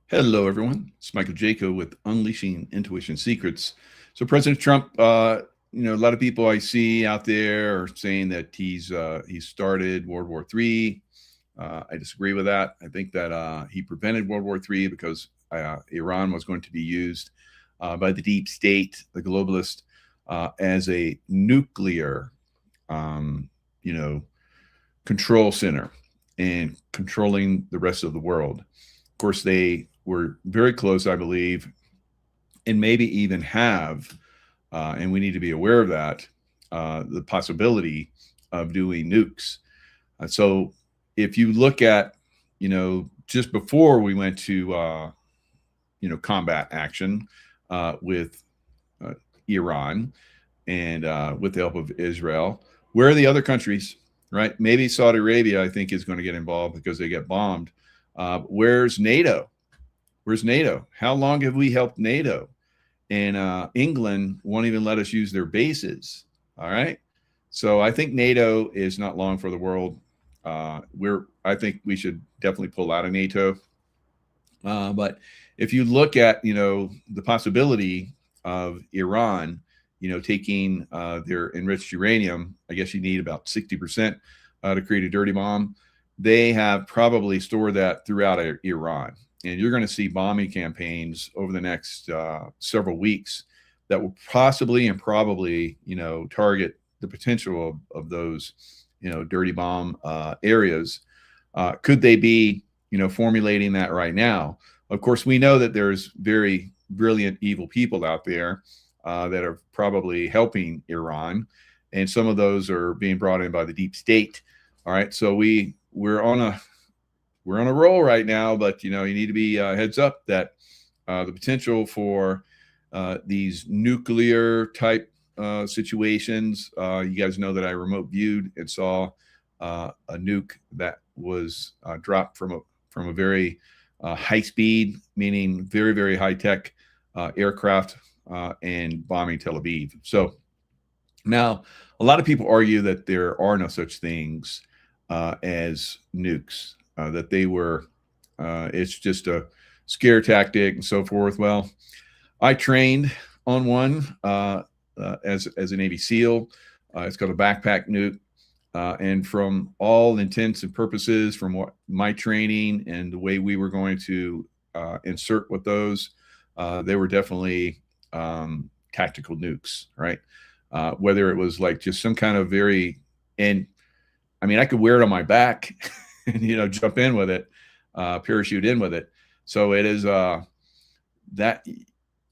Hello, everyone. It's Michael Jaco with Unleashing Intuition Secrets. So President Trump, a lot of people I see out there are saying that he's started World War III. I disagree with that. I think that he prevented World War III because Iran was going to be used by the deep state, the globalist, as a nuclear, um, you know, control center and controlling the rest of the world. Of course, they were very close, I believe, and maybe even have, and we need to be aware of that, the possibility of doing nukes. So if you look at, just before we went to, combat action with Iran and with the help of Israel, where are the other countries, right? Maybe Saudi Arabia, I think, is going to get involved because they get bombed. Where's NATO? Where's NATO? How long have we helped NATO? And England won't even let us use their bases. All right. So I think NATO is not long for the world. I think we should definitely pull out of NATO. But if you look at, the possibility of Iran, taking their enriched uranium, I guess you need about 60% to create a dirty bomb. They have probably stored that throughout Iran. And you're going to see bombing campaigns over the next several weeks that will possibly and probably, target the potential of those, dirty bomb areas. Could they be, formulating that right now? Of course, we know that there's very brilliant, evil people out there that are probably helping Iran. And some of those are being brought in by the deep state. All right. So we're on a roll right now, but you need to be heads up that the potential for these nuclear type situations. You guys know that I remote viewed and saw a nuke that was dropped from a very high speed, meaning very, very high tech aircraft and bombing Tel Aviv. So now a lot of people argue that there are no such things as nukes. That they were, it's just a scare tactic and so forth. Well, I trained on one as a Navy SEAL. It's called a backpack nuke. And from all intents and purposes, from what my training and the way we were going to insert with those, they were definitely tactical nukes, right? Whether it was like just some kind of and I mean, I could wear it on my back and, jump in with it, parachute in with it. So it is that,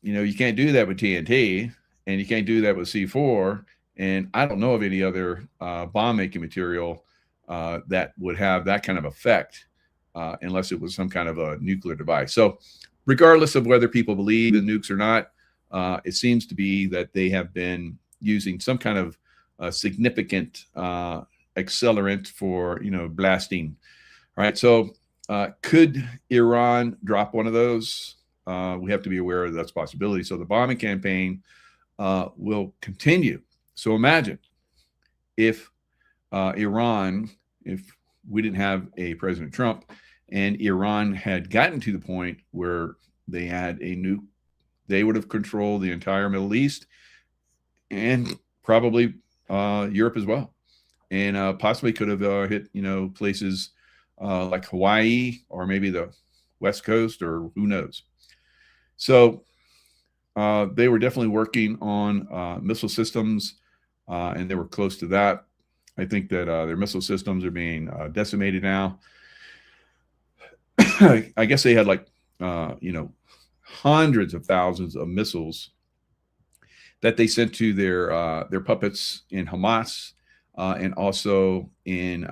you can't do that with TNT and you can't do that with C4. And I don't know of any other bomb making material that would have that kind of effect unless it was some kind of a nuclear device. So regardless of whether people believe in nukes or not, it seems to be that they have been using some kind of significant accelerant for, blasting. All right. So could Iran drop one of those? We have to be aware of that's a possibility. So the bombing campaign will continue. So imagine if Iran, if we didn't have a President Trump and Iran had gotten to the point where they had a nuke, they would have controlled the entire Middle East and probably Europe as well. And possibly could have hit, places like Hawaii or maybe the West Coast or who knows. So they were definitely working on missile systems and they were close to that. I think that their missile systems are being decimated now. I guess they had like, hundreds of thousands of missiles that they sent to their puppets in Hamas and also in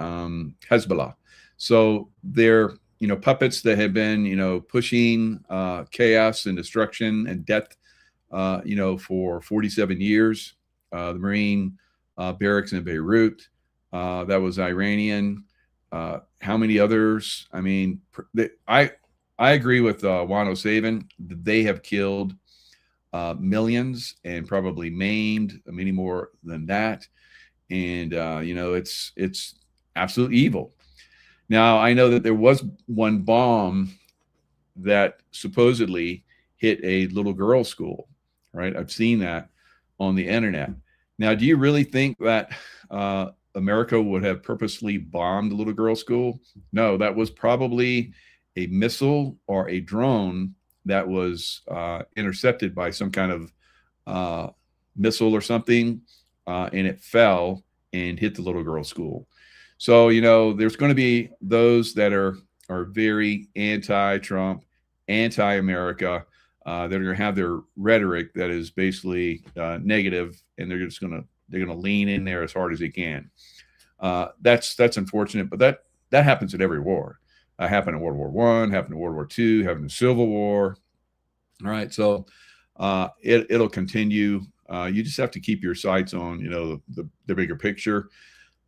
Hezbollah. So they're, puppets that have been, pushing chaos and destruction and death, for 47 years. The Marine barracks in Beirut, that was Iranian. How many others? I mean, I agree with Juan O'Savin. They have killed millions and probably maimed many more than that. And it's absolute evil. Now I know that there was one bomb that supposedly hit a little girl's school, right? I've seen that on the internet. Now, do you really think that America would have purposely bombed a little girl's school? No, that was probably a missile or a drone that was intercepted by some kind of missile or something, and it fell and hit the little girl's school. So, you know, there's going to be those that are very anti-Trump, anti-America. They're going to have their rhetoric that is basically negative, and they're going to lean in there as hard as they can. That's unfortunate, but that happens in every war. Happened in World War I, happened in World War II, happened in the Civil War. All right, so it'll continue. You just have to keep your sights on, you know, the bigger picture.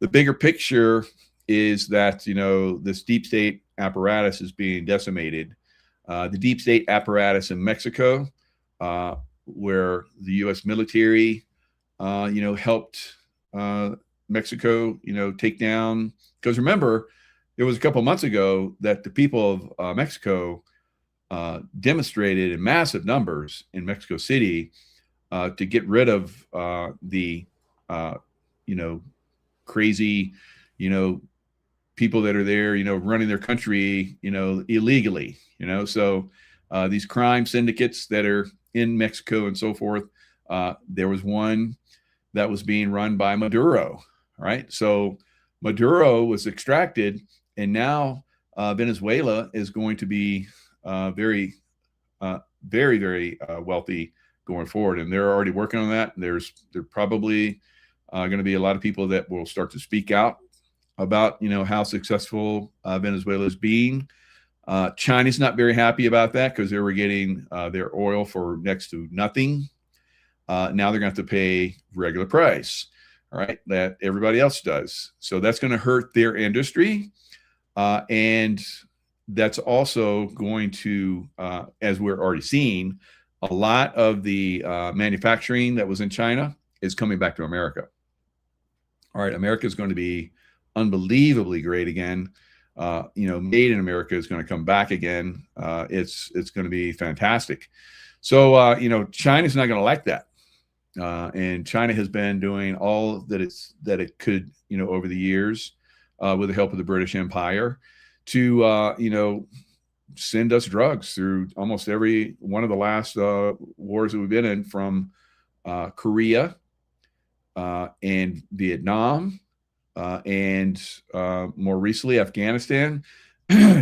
The bigger picture is that, you know, this deep state apparatus is being decimated. The deep state apparatus in Mexico, where the U.S. military, you know, helped Mexico, you know, take down. Because remember, it was a couple of months ago that the people of Mexico demonstrated in massive numbers in Mexico City to get rid of the, you know, crazy, you know, people that are there, you know, running their country, you know, illegally, you know. So these crime syndicates that are in Mexico and so forth, there was one that was being run by Maduro, right? So Maduro was extracted, and now Venezuela is going to be very, very wealthy going forward, and they're already working on that. There probably going to be a lot of people that will start to speak out about, you know, how successful Venezuela is being. China's not very happy about that because they were getting their oil for next to nothing. Now they're going to have to pay regular price, all right, that everybody else does. So that's going to hurt their industry. And that's also going to, as we're already seeing, a lot of the manufacturing that was in China is coming back to America. All right, America is going to be unbelievably great again. You know, made in America is going to come back again. It's going to be fantastic. So, you know, China's not going to like that. And China has been doing all that it could, you know, over the years with the help of the British Empire to, you know, send us drugs through almost every one of the last wars that we've been in, from Korea and Vietnam, and more recently Afghanistan.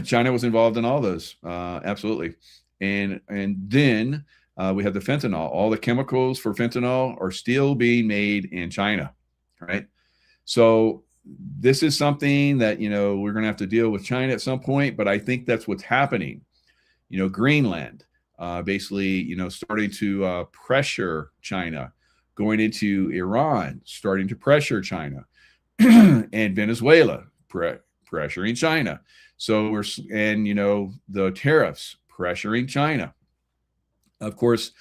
China was involved in all those, absolutely. And then we have the fentanyl. All the chemicals for fentanyl are still being made in China, right? So this is something that, you know, we're going to have to deal with China at some point, but I think that's what's happening. You know, Greenland, basically, you know, starting to pressure China, going into Iran, starting to pressure China, and Venezuela pressuring China. So and you know, the tariffs pressuring China. Of course,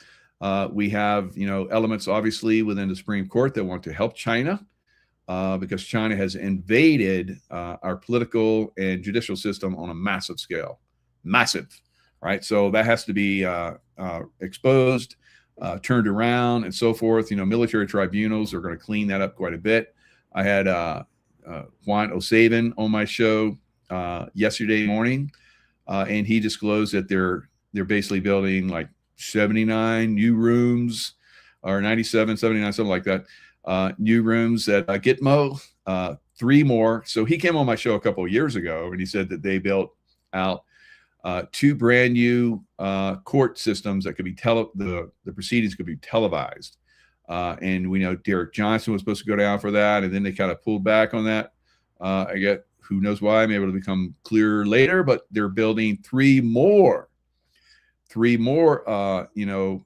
we have, you know, elements obviously within the Supreme Court that want to help China, because China has invaded our political and judicial system on a massive scale, massive, right? So that has to be exposed, turned around, and so forth. You know, military tribunals are going to clean that up quite a bit. I had Juan O'Savin on my show yesterday morning, and he disclosed that they're basically building like 79 new rooms, or 97, 79, something like that. New rooms at Gitmo, 3 more. So he came on my show a couple of years ago, and he said that they built out 2 brand new court systems that could be the proceedings could be televised. And we know Derek Johnson was supposed to go down for that, and then they kind of pulled back on that. I get who knows why. Maybe it'll become clearer later, but they're building 3 more, you know,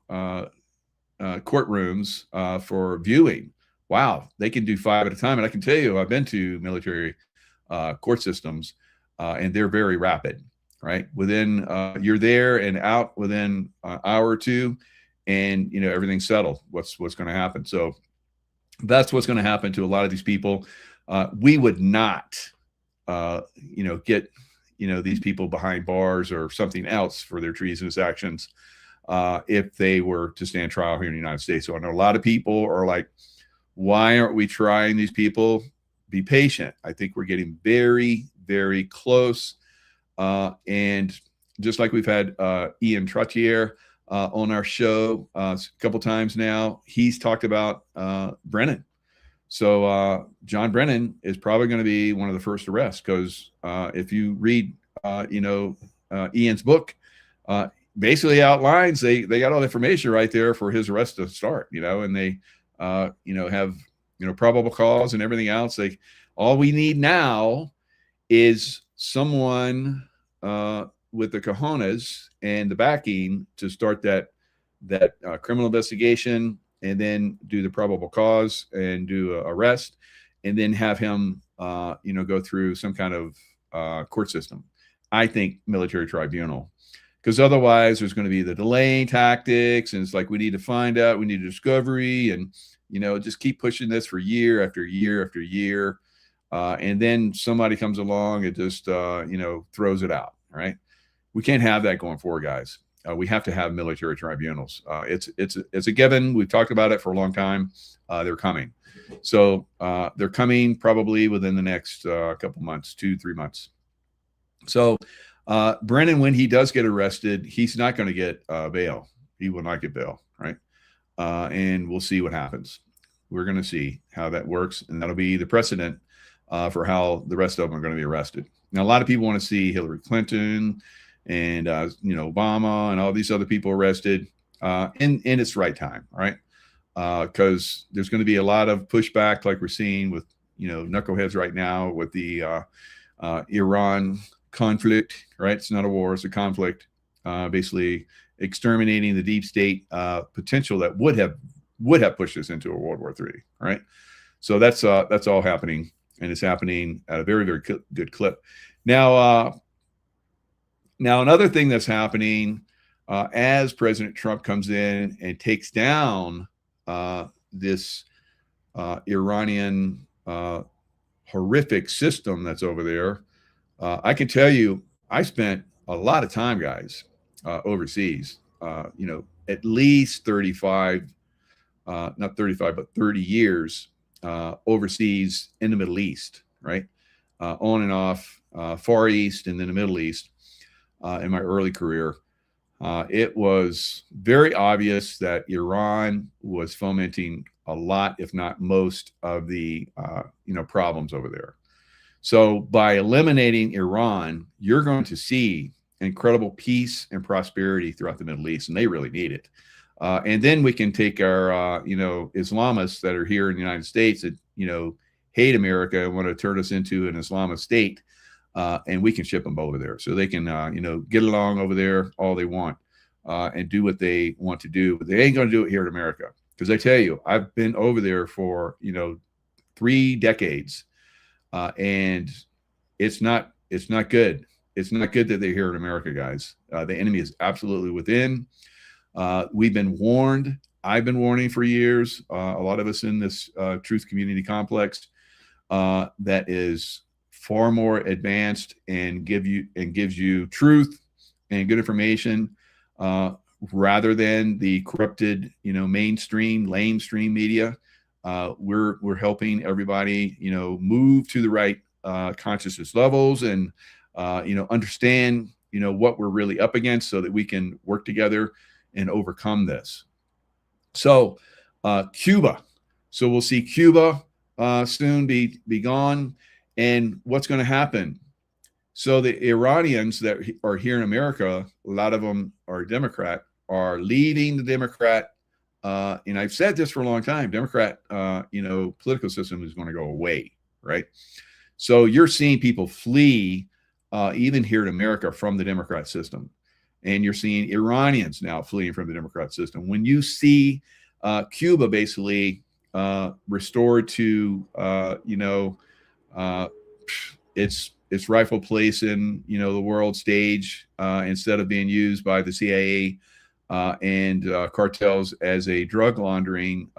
courtrooms for viewing. Wow, they can do 5 at a time. And I can tell you, I've been to military court systems, and they're very rapid, right? Within, you're there and out within an hour or 2, and, you know, everything's settled. What's going to happen? So that's what's going to happen to a lot of these people. We would not, you know, get, these people behind bars or something else for their treasonous actions if they were to stand trial here in the United States. So I know a lot of people are like, why aren't we trying these people? Be patient. I think we're getting very, very close. And just like we've had Ian Trottier on our show a couple times now, he's talked about Brennan. So John Brennan is probably going to be one of the first arrests, because if you read, Ian's book, basically outlines they got all the information right there for his arrest to start, and they, have, probable cause and everything else. All we need now is someone with the cojones and the backing to start that criminal investigation, and then do the probable cause and do an arrest, and then have him, go through some kind of court system. I think military tribunal, because otherwise there's going to be the delaying tactics, and it's like, we need to find out, we need a discovery, and just keep pushing this for year after year after year, and then somebody comes along and just throws it out. Right? We can't have that going forward, guys. We have to have military tribunals. It's a given. We've talked about it for a long time. They're coming. So they're coming probably within the next couple months, 2-3 months. So Brennan, when he does get arrested, he's not going to get bail. He will not get bail, right? And we'll see what happens. We're going to see how that works, and that'll be the precedent for how the rest of them are going to be arrested. Now, a lot of people want to see Hillary Clinton and Obama and all these other people arrested in its right time, right? Because there's going to be a lot of pushback, like we're seeing with knuckleheads right now with the Iran conflict, right? It's not a war, it's a conflict, basically exterminating the deep state potential that would have pushed us into a World War III, right? So that's all happening, and it's happening at a very, very good clip. Now, another thing that's happening as President Trump comes in and takes down this Iranian horrific system that's over there, I can tell you, I spent a lot of time, guys, overseas, at least 35, not 35, but 30 years overseas in the Middle East, right? On and off, Far East and then the Middle East. In my early career, it was very obvious that Iran was fomenting a lot, if not most, of the problems over there. So by eliminating Iran, you're going to see incredible peace and prosperity throughout the Middle East, and they really need it. And then we can take our Islamists that are here in the United States that hate America and want to turn us into an Islamist state. And we can ship them over there, so they can, get along over there all they want and do what they want to do. But they ain't going to do it here in America, because I tell you, I've been over there for 3 decades, and it's not good. It's not good that they're here in America, guys. The enemy is absolutely within. We've been warned. I've been warning for years. A lot of us in this truth community complex that is far more advanced and gives you truth and good information rather than the corrupted mainstream lamestream media. We're helping everybody move to the right consciousness levels and understand what we're really up against, so that we can work together and overcome this. So Cuba, so we'll see Cuba soon be gone. And what's going to happen? So the Iranians that are here in America, a lot of them are Democrat, are leaving the Democrat. And I've said this for a long time, Democrat, political system is going to go away, right? So you're seeing people flee, even here in America, from the Democrat system. And you're seeing Iranians now fleeing from the Democrat system. When you see Cuba basically restored to, its rightful place in the world stage, instead of being used by the CIA and cartels as a drug laundering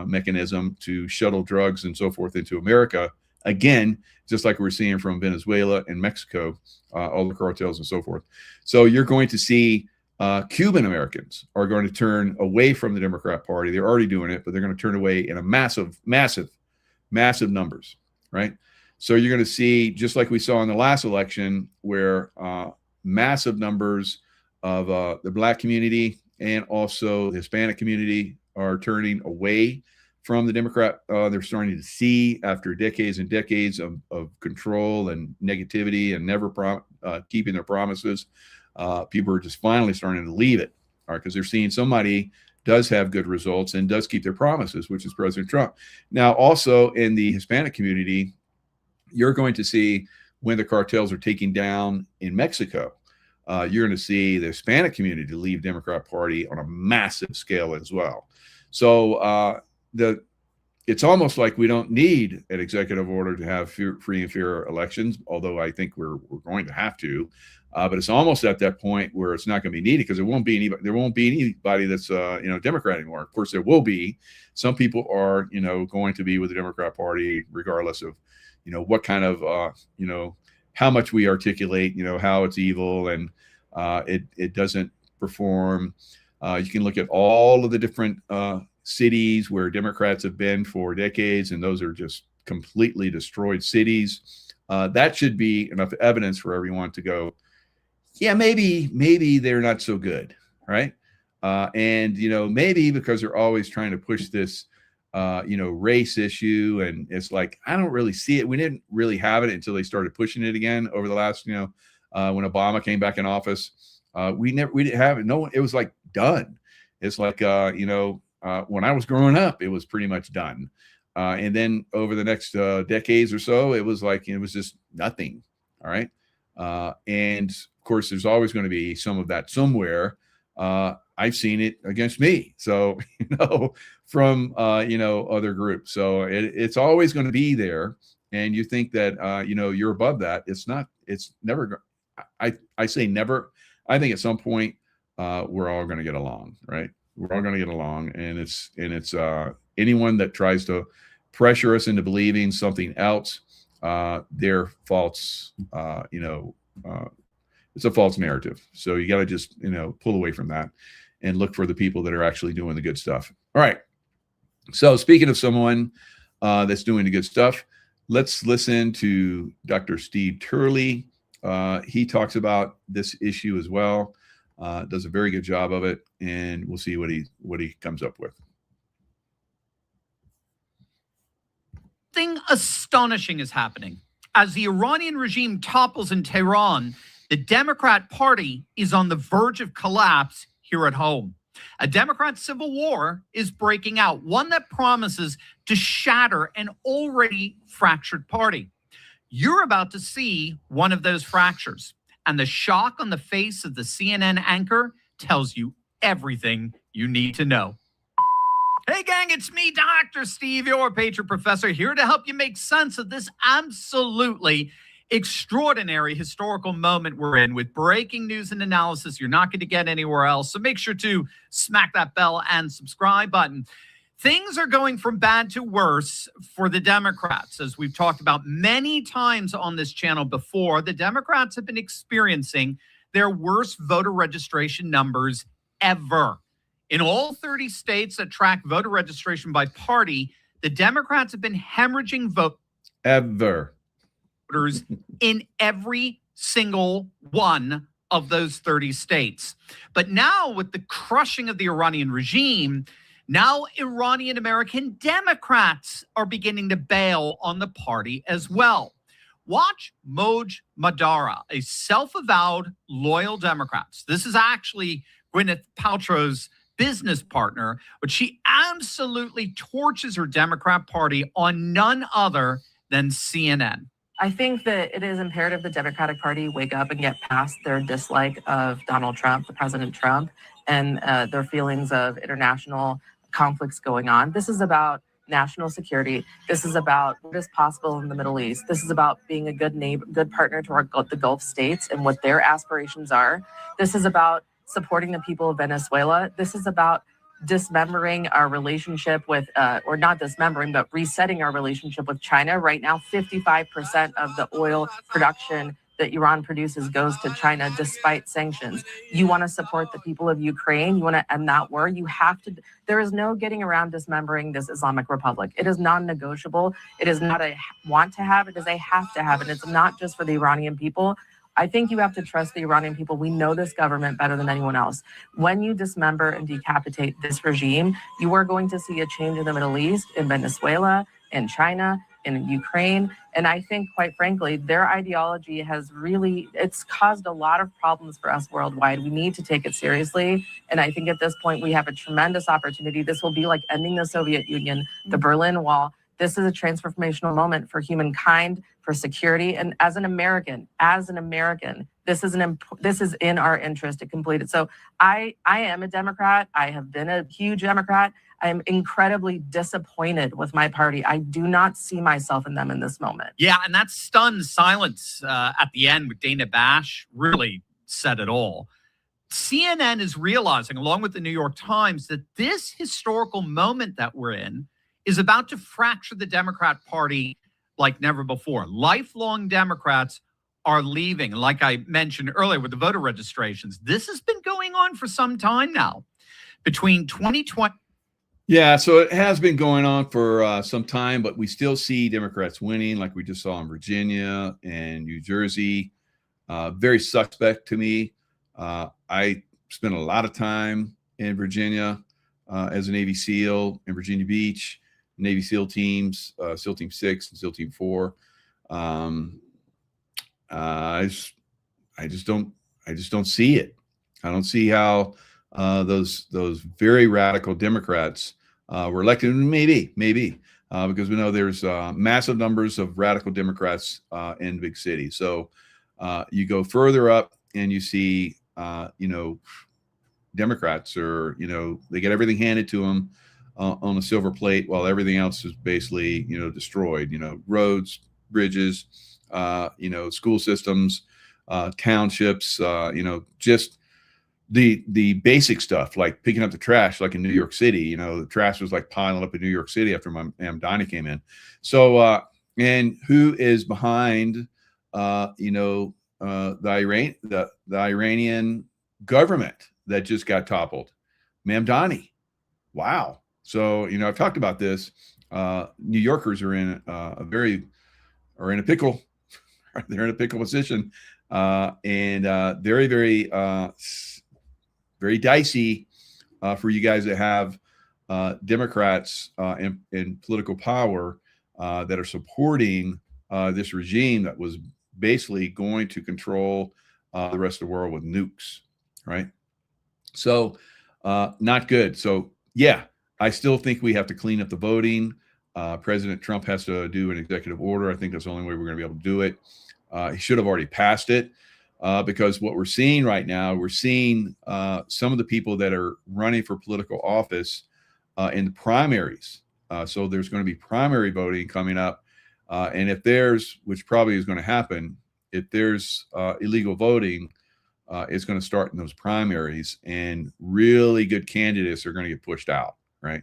mechanism to shuttle drugs and so forth into America Again, just like we're seeing from Venezuela and Mexico, all the cartels and so forth. So you're going to see Cuban Americans are going to turn away from the Democrat Party. They're already doing it, but they're going to turn away in a massive numbers, right? So you're going to see, just like we saw in the last election, where massive numbers of the Black community and also the Hispanic community are turning away from the Democrat. They're starting to see, after decades and decades of control and negativity and never keeping their promises, people are just finally starting to leave it, all right, because they're seeing somebody does have good results and does keep their promises, which is President Trump. Now, also in the Hispanic community, you're going to see, when the cartels are taking down in Mexico, you're going to see the Hispanic community leave Democrat Party on a massive scale as well. So it's almost like we don't need an executive order to have free and fair elections, although I think we're going to have to. But it's almost at that point where it's not going to be needed, because there won't be anybody that's Democrat anymore. Of course, there will be. Some people are going to be with the Democrat Party regardless of what kind of how much we articulate how it's evil and it doesn't perform. You can look at all of the different cities where Democrats have been for decades, and those are just completely destroyed cities. That should be enough evidence for everyone to go, yeah, maybe they're not so good, right? And maybe because they're always trying to push this race issue, and it's like, I don't really see it. We didn't really have it until they started pushing it again over the last when Obama came back in office. We didn't have it. No one. It was like done. It's like when I was growing up, it was pretty much done. And then over the next decades or so, it was like it was just nothing. All right. And of course, there's always going to be some of that somewhere. I've seen it against me. So, from, other groups. So it's always going to be there. And you think that, you're above that. It's not, it's never, I say never. I think at some point, we're all going to get along, right? We're all going to get along. And it's anyone that tries to pressure us into believing something else, they're false, it's a false narrative. So you got to just, pull away from that and look for the people that are actually doing the good stuff. All right. So speaking of someone that's doing the good stuff, let's listen to Dr. Steve Turley. He talks about this issue as well, does a very good job of it, and we'll see what he comes up with. Something astonishing is happening. As the Iranian regime topples in Tehran, the Democrat Party is on the verge of collapse here at home. A Democrat civil war is breaking out, one that promises to shatter an already fractured party. You're about to see one of those fractures, and the shock on the face of the CNN anchor tells you everything you need to know. Hey gang, it's me, Dr. Steve, your Patriot Professor, here to help you make sense of this absolutely extraordinary historical moment we're in, with breaking news and analysis you're not going to get anywhere else. So make sure to smack that bell and subscribe button. Things are going from bad to worse for the Democrats. As we've talked about many times on this channel before, the Democrats have been experiencing their worst voter registration numbers ever. In all 30 states that track voter registration by party, the Democrats have been hemorrhaging voters in every single one of those 30 states. But now, with the crushing of the Iranian regime, now Iranian American Democrats are beginning to bail on the party as well. Watch Moj Madara, a self-avowed loyal Democrat. This is actually Gwyneth Paltrow's business partner, but she absolutely torches her Democrat Party on none other than CNN. I think that it is imperative the Democratic Party wake up and get past their dislike of Donald Trump, the President Trump, and their feelings of international conflicts going on. This is about national security. This is about what is possible in the Middle East. This is about being a good neighbor, good partner to the Gulf states and what their aspirations are. This is about supporting the people of Venezuela. This is about dismembering our relationship with, or not dismembering, but resetting our relationship with China. Right now, 55% of the oil production that Iran produces goes to China despite sanctions. You want to support the people of Ukraine, you want to end that war, you have to. There is no getting around dismembering this Islamic Republic. It is non-negotiable. It is not a want to have, it is a have to have. And it's not just for the Iranian people. I think you have to trust the Iranian people. We know this government better than anyone else. When you dismember and decapitate this regime, you are going to see a change in the Middle East, in Venezuela, in China, in Ukraine. And I think, quite frankly, their ideology has really, it's caused a lot of problems for us worldwide. We need to take it seriously. And I think at this point, we have a tremendous opportunity. This will be like ending the Soviet Union, the Berlin Wall. This is a transformational moment for humankind, for security. And as an American, this is in our interest to complete it. So I am a Democrat. I have been a huge Democrat. I am incredibly disappointed with my party. I do not see myself in them in this moment. Yeah, and that stunned silence at the end with Dana Bash really said it all. CNN is realizing, along with the New York Times, that this historical moment that we're in is about to fracture the Democrat Party like never before. Lifelong Democrats are leaving. Like I mentioned earlier with the voter registrations, this has been going on for some time now. Between 2020... Yeah, so it has been going on for some time, but we still see Democrats winning, like we just saw in Virginia and New Jersey. Very suspect to me. I spent a lot of time in Virginia as a Navy SEAL in Virginia Beach, Navy SEAL teams, SEAL Team 6 and SEAL Team 4. I just don't see it. I don't see how those very radical Democrats were elected. Maybe because we know there's massive numbers of radical Democrats in big cities. So you go further up and you see Democrats are, they get everything handed to them on a silver plate, while everything else is basically destroyed. Roads, bridges, school systems, townships, just the basic stuff, like picking up the trash, like in New York City. The trash was like piling up in New York City after my Aunt Donnie came in. So and who is behind the Iranian government that just got toppled? Ma'am Donnie. Wow. So I've talked about this. New Yorkers are in a pickle. They're in a pickle position, and very, very, very dicey for you guys that have Democrats in political power that are supporting this regime that was basically going to control the rest of the world with nukes, right? So not good. So yeah, I still think we have to clean up the voting. President Trump has to do an executive order. I think that's the only way we're going to be able to do it. He should have already passed it because what we're seeing right now, we're seeing some of the people that are running for political office in the primaries. So there's going to be primary voting coming up. And if there's, which probably is going to happen, if there's illegal voting, it's going to start in those primaries, and really good candidates are going to get pushed out, right?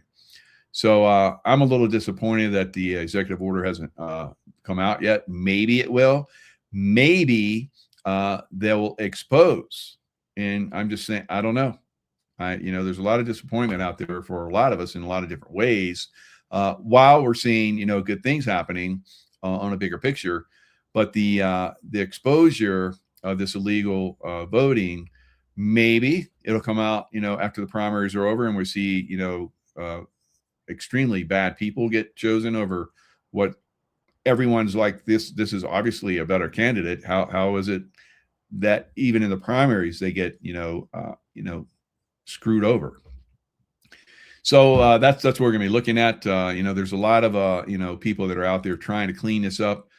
So I'm a little disappointed that the executive order hasn't come out yet. Maybe it will. Maybe they'll expose. And I'm just saying, I don't know. There's a lot of disappointment out there for a lot of us in a lot of different ways, while we're seeing, good things happening on a bigger picture. But the exposure of this illegal voting, maybe it'll come out, after the primaries are over and we see, extremely bad people get chosen over what everyone's like, this is obviously a better candidate. How is it that even in the primaries they get screwed over? So that's what we're gonna be looking at. There's a lot of people that are out there trying to clean this up,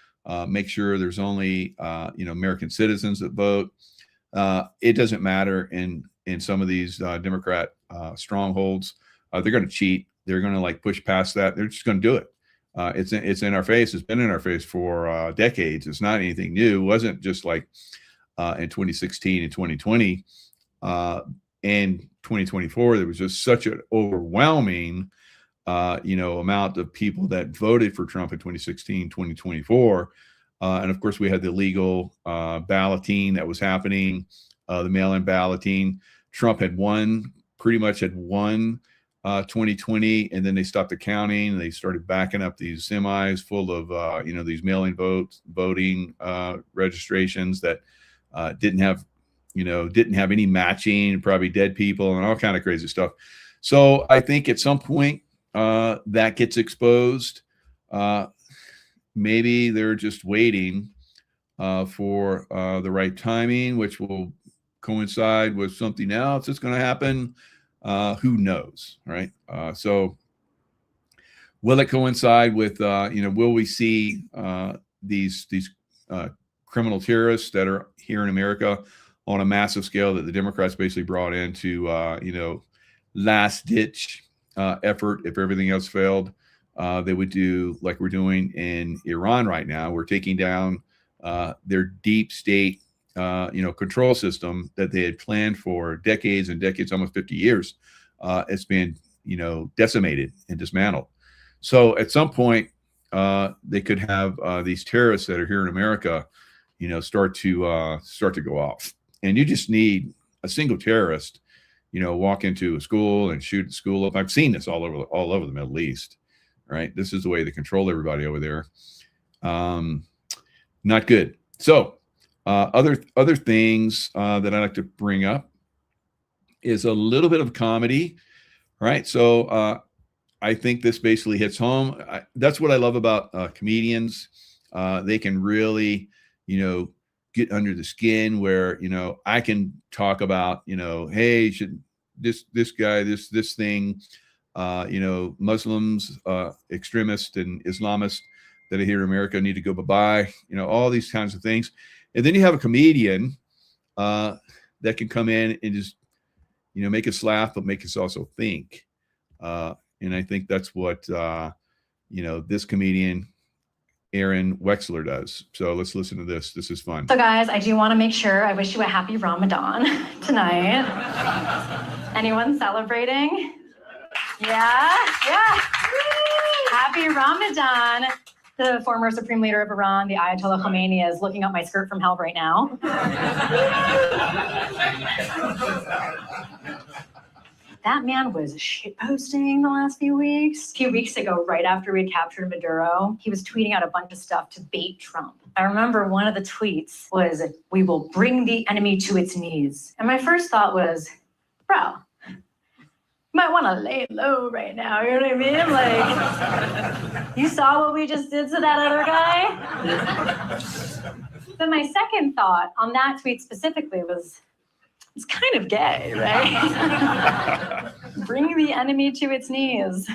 make sure there's only American citizens that vote. It doesn't matter in some of these Democrat strongholds. They're going to cheat. They're going to push past that. They're just going to do it. It's in our face. It's been in our face for decades. It's not anything new. It wasn't just like in 2016 and 2020. in 2024, there was just such an overwhelming, amount of people that voted for Trump in 2016, 2024. And of course, we had the illegal balloting that was happening, the mail-in balloting. Trump pretty much had won 2020, and then they stopped the counting. They started backing up these semis full of, these mail-in voting registrations that didn't have any matching, probably dead people and all kind of crazy stuff. So I think at some point that gets exposed. Maybe they're just waiting for the right timing, which will coincide with something else that's going to happen. Who knows, right? So will it coincide with, will we see these criminal terrorists that are here in America on a massive scale that the Democrats basically brought in to, last ditch effort if everything else failed? They would do like we're doing in Iran right now. We're taking down their deep state, control system that they had planned for decades and decades, almost 50 years. It's been, decimated and dismantled. So at some point, they could have these terrorists that are here in America, start to go off. And you just need a single terrorist, walk into a school and shoot the school up. I've seen this all over the Middle East. Right. This is the way they control everybody over there. Not good. So other things that I like to bring up is a little bit of comedy. Right. So I think this basically hits home. That's what I love about comedians. They can really, get under the skin where, I can talk about, hey, should this guy, this thing, Muslims, extremists and Islamists that are here in America need to go bye-bye, all these kinds of things. And then you have a comedian that can come in and just, make us laugh, but make us also think. And I think that's what, this comedian, Aaron Wexler, does. So let's listen to this. This is fun. So guys, I do want to make sure I wish you a happy Ramadan tonight. Anyone celebrating? Yeah. Happy Ramadan. The former supreme leader of Iran, the Ayatollah Khomeini, is looking up my skirt from hell right now. That man was shitposting the last few weeks. A few weeks ago, right after we captured Maduro, he was tweeting out a bunch of stuff to bait Trump. I remember one of the tweets was, "We will bring the enemy to its knees." And my first thought was, bro, you might want to lay low right now, you know what I mean? Like, you saw what we just did to that other guy? But my second thought on that tweet specifically was, it's kind of gay, right? Bring the enemy to its knees.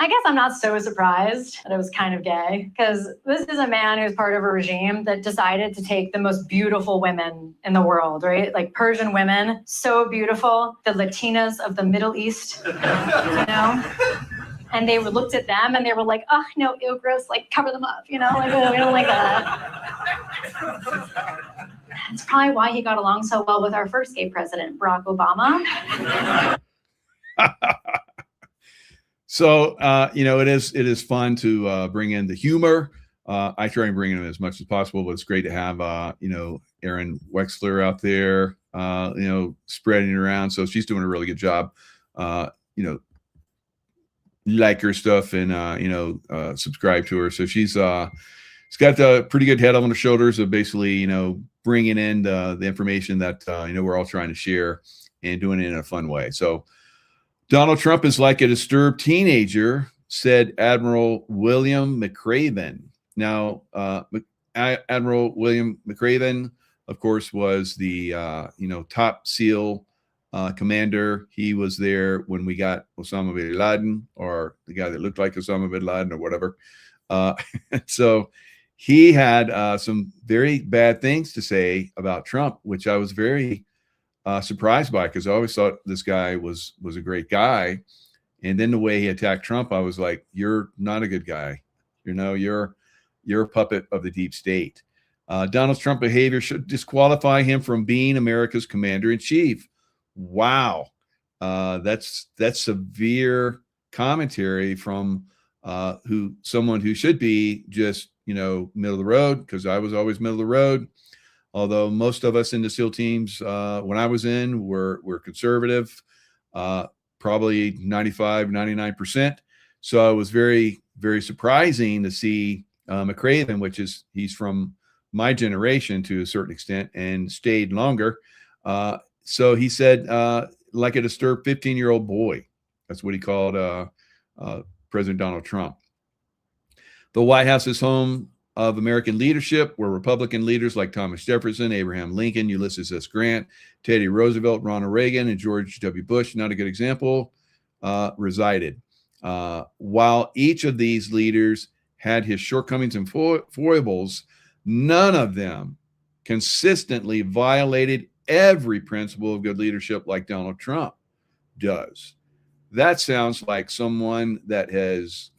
I guess I'm not so surprised that it was kind of gay, because this is a man who's part of a regime that decided to take the most beautiful women in the world, right? Like Persian women, so beautiful, the Latinas of the Middle East, And they looked at them and they were like, oh, no, ew, gross, like cover them up, like, oh, we don't like that. That's probably why he got along so well with our first gay president, Barack Obama. So, it is fun to bring in the humor. I try and bring in as much as possible, but it's great to have, Aaron Wexler out there, spreading it around. So she's doing a really good job, like her stuff and, subscribe to her. So she's got a pretty good head on her shoulders of basically, bringing in the information that, we're all trying to share and doing it in a fun way. So Donald Trump is like a disturbed teenager, said Admiral William McRaven. Now, Admiral William McRaven, of course, was the, top SEAL commander. He was there when we got Osama bin Laden, or the guy that looked like Osama bin Laden or whatever. So he had some very bad things to say about Trump, which I was very surprised by, because I always thought this guy was a great guy. And then the way he attacked Trump, I was like, you're not a good guy. You're a puppet of the deep state. Donald Trump's behavior should disqualify him from being America's commander in chief. Wow. That's severe commentary from someone who should be just, middle of the road, because I was always middle of the road. Although most of us in the SEAL teams, when I was in, were conservative, probably 95, 99%. So it was very, very surprising to see McRaven, he's from my generation to a certain extent and stayed longer. So he said, like a disturbed 15-year-old boy. That's what he called President Donald Trump. The White House is home of American leadership, where Republican leaders like Thomas Jefferson, Abraham Lincoln, Ulysses S. Grant, Teddy Roosevelt, Ronald Reagan, and George W. Bush, not a good example, resided. While each of these leaders had his shortcomings and foibles, none of them consistently violated every principle of good leadership like Donald Trump does. That sounds like someone that has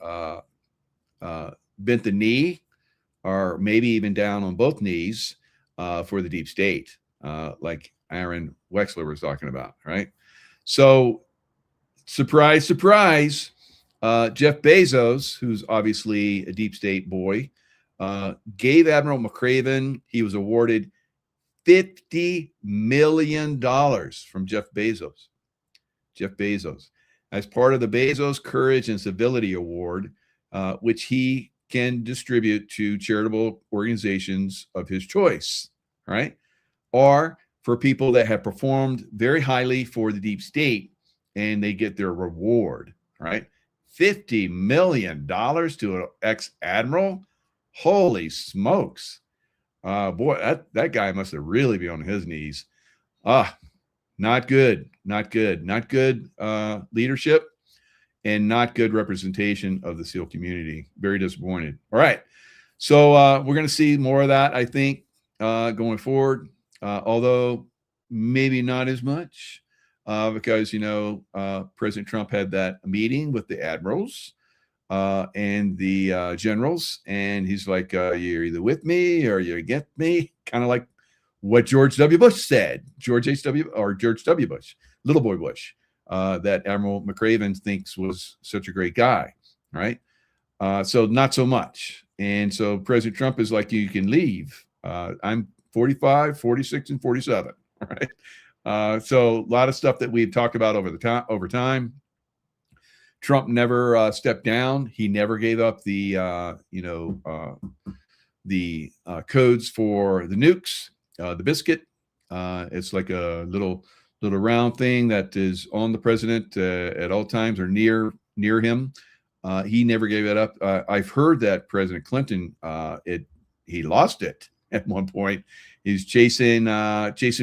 bent the knee, or maybe even down on both knees for the deep state, like Aaron Wexler was talking about, right? So, surprise, surprise, Jeff Bezos, who's obviously a deep state boy, gave Admiral McRaven, he was awarded $50 million from Jeff Bezos. Jeff Bezos, as part of the Bezos Courage and Civility Award, which he can distribute to charitable organizations of his choice, right? Or for people that have performed very highly for the deep state and they get their reward, right? $50 million to an ex-admiral? Holy smokes. Boy, that guy must have really been on his knees. Not good, not good, not good leadership, and not good representation of the SEAL community. Very disappointed. All right. So we're going to see more of that, I think, going forward, although maybe not as much because, President Trump had that meeting with the admirals and the generals, and he's like, you're either with me or you get me, kind of like what George W. Bush said, George W. Bush, little boy Bush. That Admiral McRaven thinks was such a great guy, right? So not so much. And so President Trump is like, you can leave. I'm 45, 46, and 47, right? So a lot of stuff that we've talked about over time. Trump never stepped down. He never gave up the codes for the nukes, the biscuit. It's like a little round thing that is on the president at all times or near him. He never gave it up. I've heard that President Clinton, he lost it at one point. He's chasing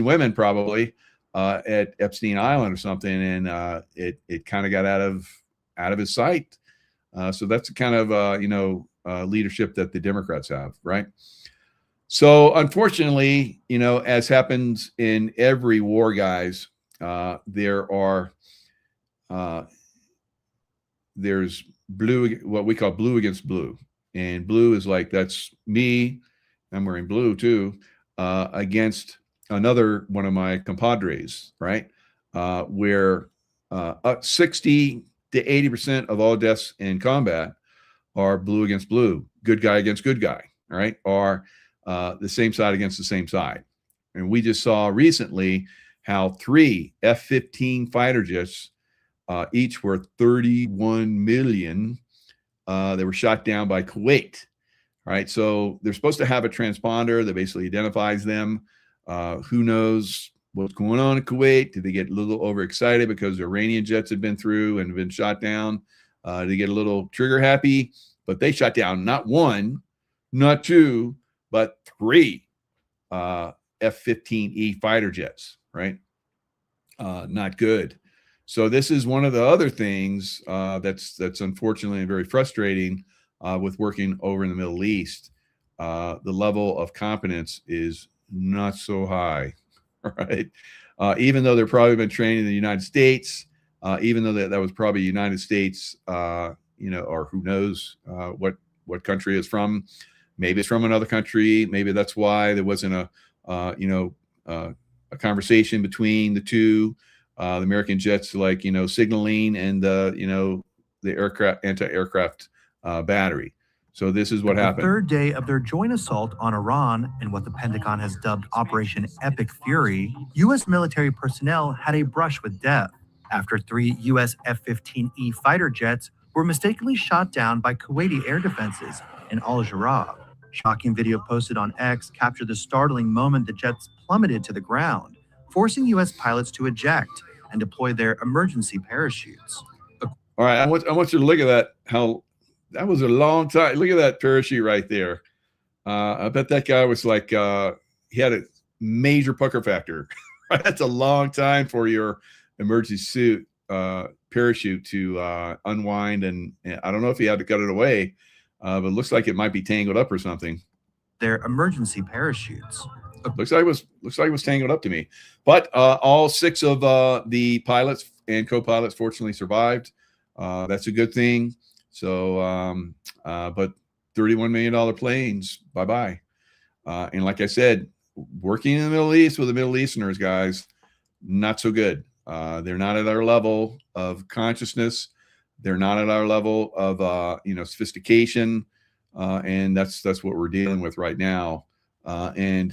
women probably at Epstein Island or something, and it kind of got out of his sight. So that's the kind of leadership that the Democrats have, right? So unfortunately, as happens in every war, guys, there's what we call blue against blue, and blue is like, that's me, I'm wearing blue too, against another one of my compadres, right? Where 60 to 80% of all deaths in combat are blue against blue, good guy against good guy, right? Or the same side against the same side. And we just saw recently how 3 F-15 fighter jets, each worth $31 million, they were shot down by Kuwait, right? So they're supposed to have a transponder that basically identifies them. Who knows what's going on in Kuwait? Did they get a little overexcited because the Iranian jets had been through and been shot down? Did they get a little trigger happy? But they shot down not 1, not 2, but 3 F-15E fighter jets, right? Not good. So this is one of the other things that's unfortunately very frustrating with working over in the Middle East. The level of competence is not so high, right? Even though they're probably been trained in the United States, even though that was probably United States, or who knows what country it's from. Maybe it's from another country. Maybe that's why there wasn't a conversation between the two. the American jets, like, signaling and the aircraft, anti-aircraft battery. So this is what The happened. third day of their joint assault on Iran in what the Pentagon has dubbed Operation Epic Fury, U.S. military personnel had a brush with death after 3 U.S. F-15E fighter jets were mistakenly shot down by Kuwaiti air defenses in Al Jarrah. Shocking video posted on X captured the startling moment the jets plummeted to the ground, forcing U.S. pilots to eject and deploy their emergency parachutes. All right, I want you to look at that. How that was a long time. Look at that parachute right there. I bet that guy was like, he had a major pucker factor. That's a long time for your emergency suit parachute to unwind. And I don't know if he had to cut it away, but it looks like it might be tangled up or something. Their emergency parachutes. Looks like it was tangled up to me. But all 6 of the pilots and co-pilots fortunately survived. That's a good thing. So, but $31 million planes, bye-bye. And like I said, working in the Middle East with the Middle Easterners, guys, not so good. They're not at our level of consciousness. They're not at our level of, sophistication. And that's what we're dealing with right now. And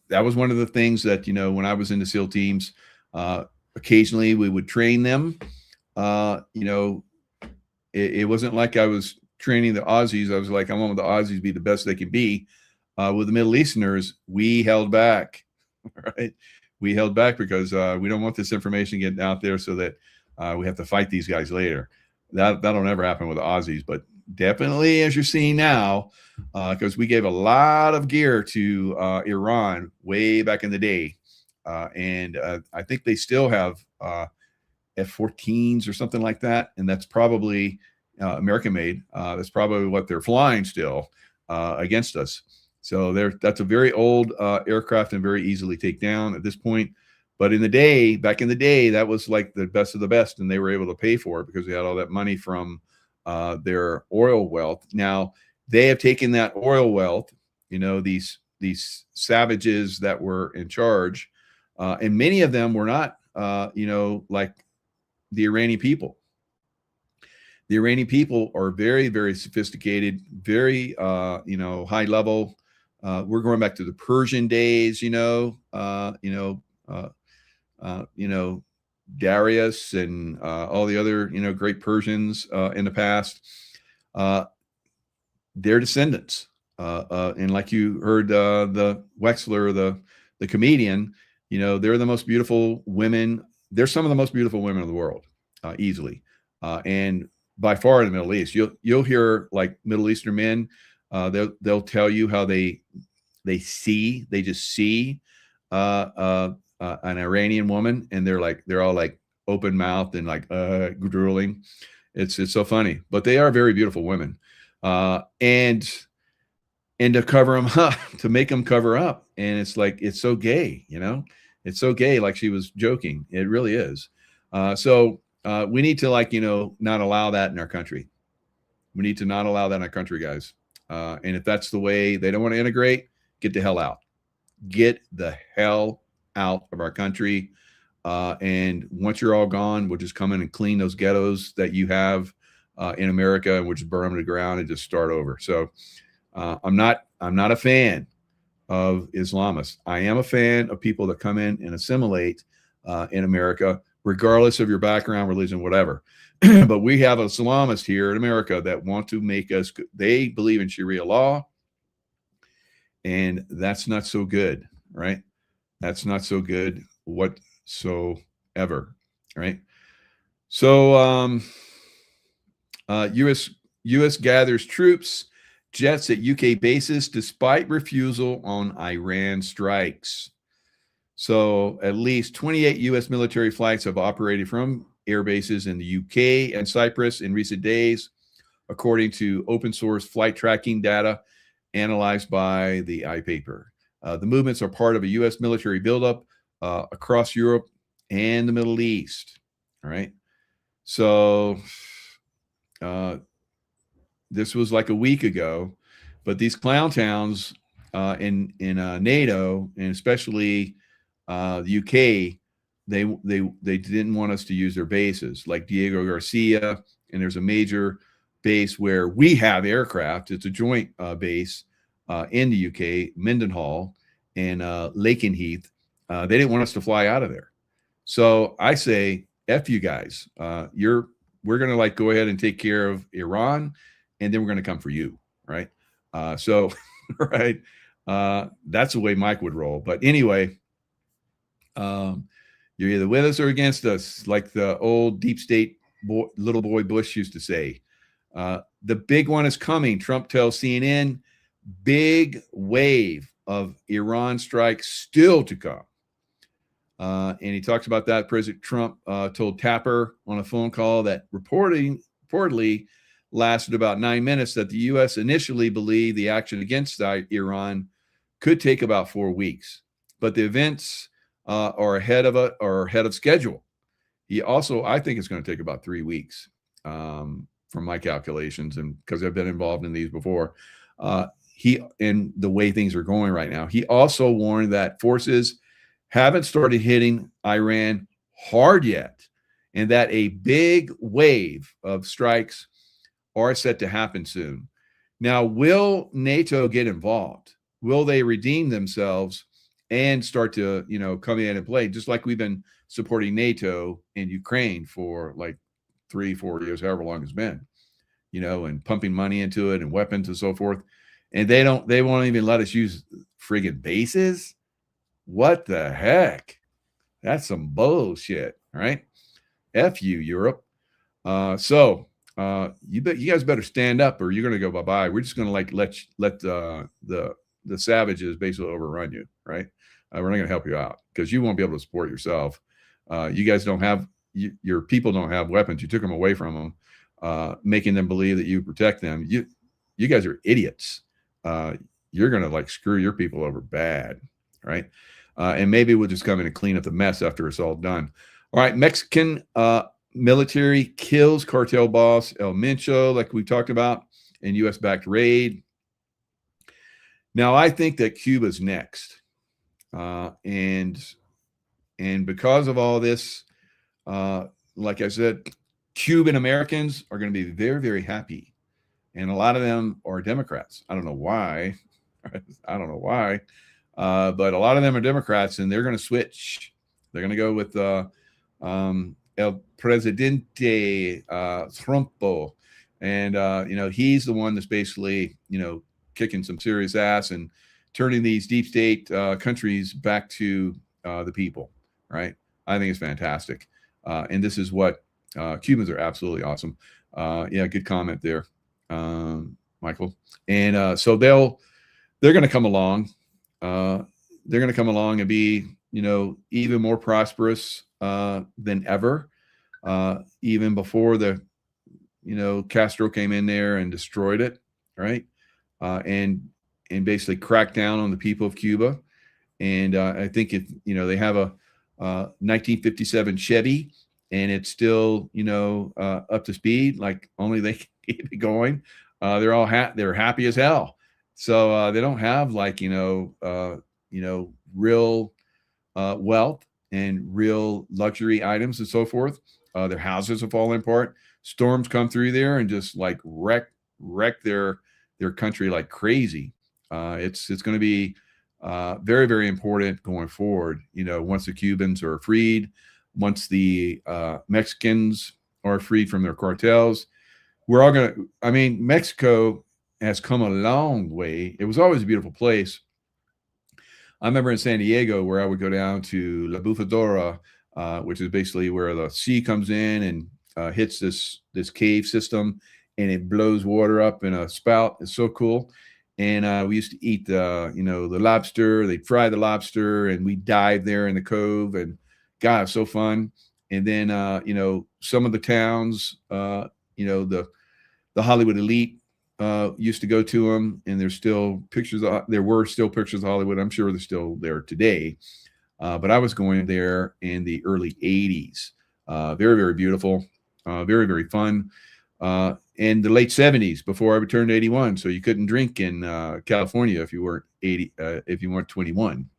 that was one of the things that, when I was in the SEAL teams, occasionally we would train them. It wasn't like I was training the Aussies. I was like, I want the Aussies to be the best they can be. With the Middle Easterners, we held back, right? We held back because we don't want this information getting out there so that we have to fight these guys later. That'll never happen with the Aussies, but definitely, as you're seeing now, because we gave a lot of gear to Iran way back in the day. And I think they still have F-14s or something like that. And that's probably American made. That's probably what they're flying still against us. So that's a very old aircraft and very easily take down at this point. But back in the day, that was like the best of the best. And they were able to pay for it because they had all that money from their oil wealth. Now they have taken that oil wealth, these savages that were in charge, and many of them were not, like the Iranian people. The Iranian people are very, very sophisticated, very, high level. We're going back to the Persian days, Darius and all the other, great Persians in the past. Their descendants. And like you heard the Wexler, the comedian, they're the most beautiful women. They're some of the most beautiful women in the world, easily. And by far in the Middle East, you'll hear like Middle Eastern men, they'll tell you how they just see an Iranian woman, and they're all like open mouthed and like drooling. It's so funny, but they are very beautiful women. And to cover them up, to make them cover up. And it's like, it's so gay, it's so gay. Like she was joking. It really is. So we need to not allow that in our country. We need to not allow that in our country, guys. And if that's the way they don't want to integrate, get the hell out. Get the hell out of our country. And once you're all gone, we'll just come in and clean those ghettos that you have in America, and we'll just burn them to the ground and just start over. So I'm not a fan of Islamists. I am a fan of people that come in and assimilate in America, regardless of your background, religion, whatever. But we have Islamists here in America that want to make us, they believe in Sharia law, and that's not so good, right? That's not so good whatsoever, right? So U.S. gathers troops, jets at UK bases despite refusal on Iran strikes. So at least 28 U.S. military flights have operated from air bases in the UK and Cyprus in recent days, according to open source flight tracking data analyzed by the iPaper. The movements are part of a U.S. military buildup across Europe and the Middle East. All right. So this was like a week ago, but these clown towns in NATO, and especially the UK, they didn't want us to use their bases like Diego Garcia, and there's a major base where we have aircraft. It's a joint base in the UK, Mendenhall and Lakenheath. They didn't want us to fly out of there. So I say, F you guys. We're going to like go ahead and take care of Iran, and then we're going to come for you, right? So, right. That's the way Mike would roll. But anyway, you're either with us or against us, like the old deep state little boy Bush used to say. The big one is coming. Trump tells CNN, big wave of Iran strikes still to come. And he talks about that. President Trump told Tapper on a phone call that reportedly lasted about 9 minutes that the U.S. initially believed the action against Iran could take about 4 weeks, but the events are ahead of schedule. He also, I think it's going to take about 3 weeks from my calculations, and because I've been involved in these before. And the way things are going right now, he also warned that forces haven't started hitting Iran hard yet, and that a big wave of strikes are set to happen soon. Now, will NATO get involved? Will they redeem themselves and start to, come in and play, just like we've been supporting NATO in Ukraine for like 3-4 years, however long it's been, and pumping money into it and weapons and so forth. And they won't even let us use friggin' bases. What the heck? That's some bullshit, right? F you, Europe. So you guys better stand up, or you're going to go bye-bye. We're just going to let the savages basically overrun you, right? We're not going to help you out because you won't be able to support yourself. You guys don't have your people don't have weapons. You took them away from them, making them believe that you protect them. You guys are idiots. You're going to like screw your people over bad, right? And maybe we'll just come in and clean up the mess after it's all done. All right, Mexican military kills cartel boss El Mencho, like we talked about, in U.S.-backed raid. Now, I think that Cuba's next. And because of all this, like I said, Cuban Americans are going to be very, very happy. And a lot of them are Democrats. I don't know why. But a lot of them are Democrats, and they're going to switch. They're going to go with El Presidente Trumpo. And, he's the one that's basically, kicking some serious ass and turning these deep state countries back to the people, right? I think it's fantastic. And this is what Cubans are absolutely awesome. Yeah, good comment there, Michael. And so they're going to come along. They're going to come along and be, even more prosperous than ever. Even before Castro came in there and destroyed it, right? And basically cracked down on the people of Cuba. And I think if they have a 1957 Chevy and it's still up to speed, like only they can keep it going. They're all they're happy as hell. So they don't have like real wealth and real luxury items and so forth. Their houses have fallen apart. Storms come through there and just like wreck their country like crazy. It's going to be very, very important going forward. Once the Cubans are freed, once the Mexicans are freed from their cartels, we're all going to. I mean, Mexico has come a long way. It was always a beautiful place. I remember in San Diego where I would go down to La Bufadora, which is basically where the sea comes in and hits this cave system, and it blows water up in a spout. It's so cool. And we used to eat the lobster. They'd fry the lobster, and we dive there in the cove, and God, it's so fun. And then some of the towns, the Hollywood elite used to go to them, and there were still pictures of Hollywood. I'm sure they're still there today. But I was going there in the early 80s. Very, very beautiful, very, very fun. In the late 70s, before I turned 81, so you couldn't drink in California if you weren't 21.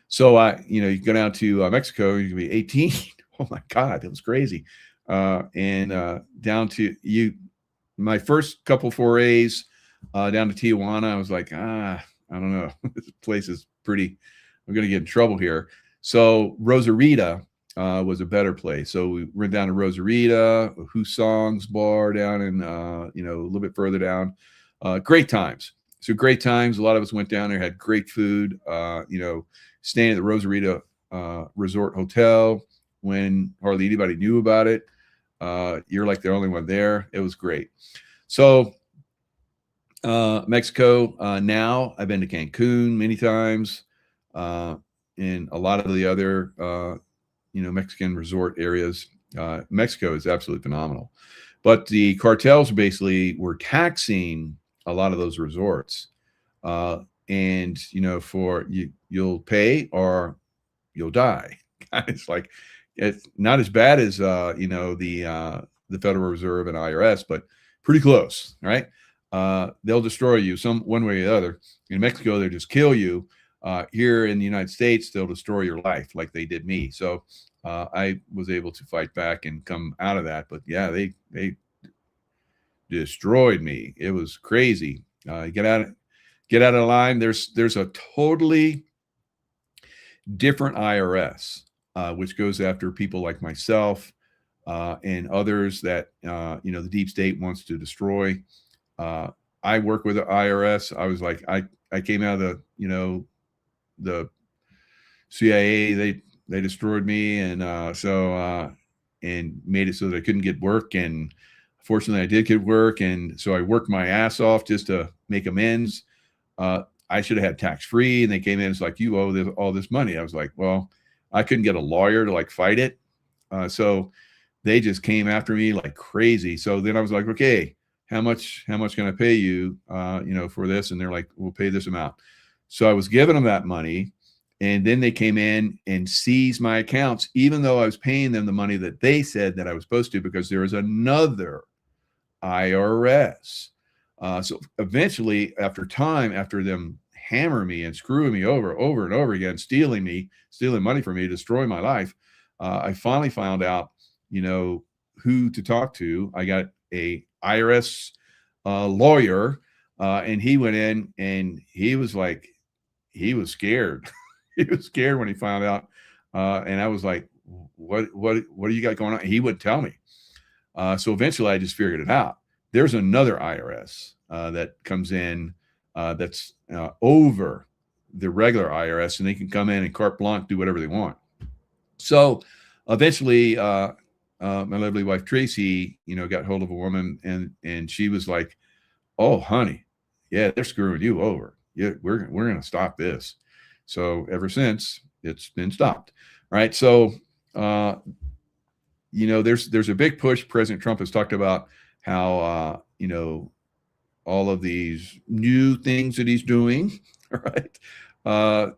So you go down to Mexico, you can be 18. Oh my God, it was crazy. And down to my first couple forays down to Tijuana, I was like, I don't know, this place is pretty. I'm going to get in trouble here. So Rosarita was a better place. So we went down to Rosarita, Husong's bar down in a little bit further down. Great times. So great times. A lot of us went down there, had great food. Staying at the Rosarita Resort Hotel when hardly anybody knew about it. You're like the only one there. It was great. So Mexico, now I've been to Cancun many times, and a lot of the other Mexican resort areas. Mexico is absolutely phenomenal, but the cartels basically were taxing a lot of those resorts, and for you'll pay or you'll die. It's like, it's not as bad as the Federal Reserve and IRS, but pretty close, right? They'll destroy you one way or the other. In Mexico, they just kill you. Here in the United States, they'll destroy your life like they did me. So I was able to fight back and come out of that. But yeah, they destroyed me. It was crazy. Get out of line. There's a totally different IRS, which goes after people like myself and others that the deep state wants to destroy. I work with the IRS. I was like, I came out of the CIA. They destroyed me, and and made it so that I couldn't get work. And fortunately, I did get work, and so I worked my ass off just to make amends. I should have had tax free, and they came in and it's like, you owe all this money. I was like, well, I couldn't get a lawyer to like fight it, so they just came after me like crazy. So then I was like, okay, how much can I pay you, for this? And they're like, we'll pay this amount. So I was giving them that money, and then they came in and seized my accounts, even though I was paying them the money that they said that I was supposed to, because there was another IRS. So eventually, after them hammering me and screwing me over and over again, stealing money from me, destroying my life, I finally found out, who to talk to. I got a IRS lawyer, and he went in, and he was scared. He was scared when he found out, and I was like, what do you got going on? He wouldn't tell me. So eventually I just figured it out. There's another IRS that comes in that's over the regular IRS, and they can come in and carte blanche, do whatever they want. So eventually my lovely wife Tracy got hold of a woman, and she was like, oh honey, yeah, they're screwing you over. Yeah, we're going to stop this. So ever since, it's been stopped. Right. So there's a big push. President Trump has talked about how all of these new things that he's doing, right,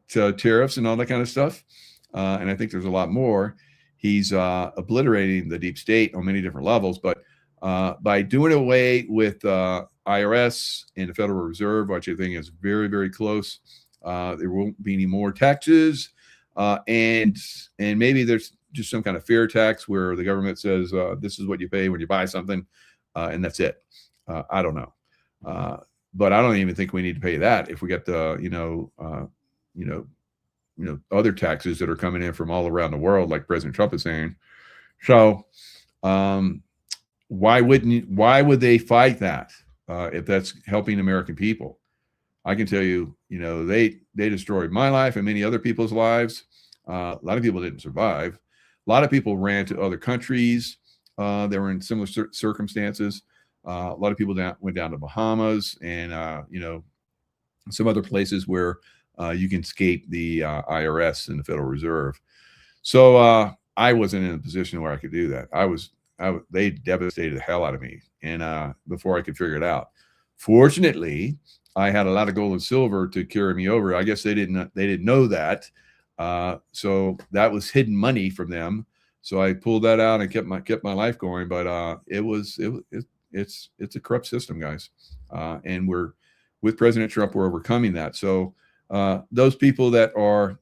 to tariffs and all that kind of stuff. And I think there's a lot more. He's obliterating the deep state on many different levels, but by doing away with IRS and the Federal Reserve, which I think is very, very close, there won't be any more taxes, and maybe there's just some kind of fair tax where the government says this is what you pay when you buy something, and that's it. I don't know, but I don't even think we need to pay that if we get the other taxes that are coming in from all around the world, like President Trump is saying. So why would they fight that if that's helping American people? I can tell you, they destroyed my life and many other people's lives. A lot of people didn't survive. A lot of people ran to other countries that were in similar circumstances. A lot of people went down to Bahamas and some other places where you can escape the IRS and the Federal Reserve. So I wasn't in a position where I could do that. They devastated the hell out of me, and before I could figure it out. Fortunately, I had a lot of gold and silver to carry me over. I guess they didn't know that, so that was hidden money from them. So I pulled that out and kept my life going. But it's a corrupt system, guys, and with President Trump, we're overcoming that. So those people that are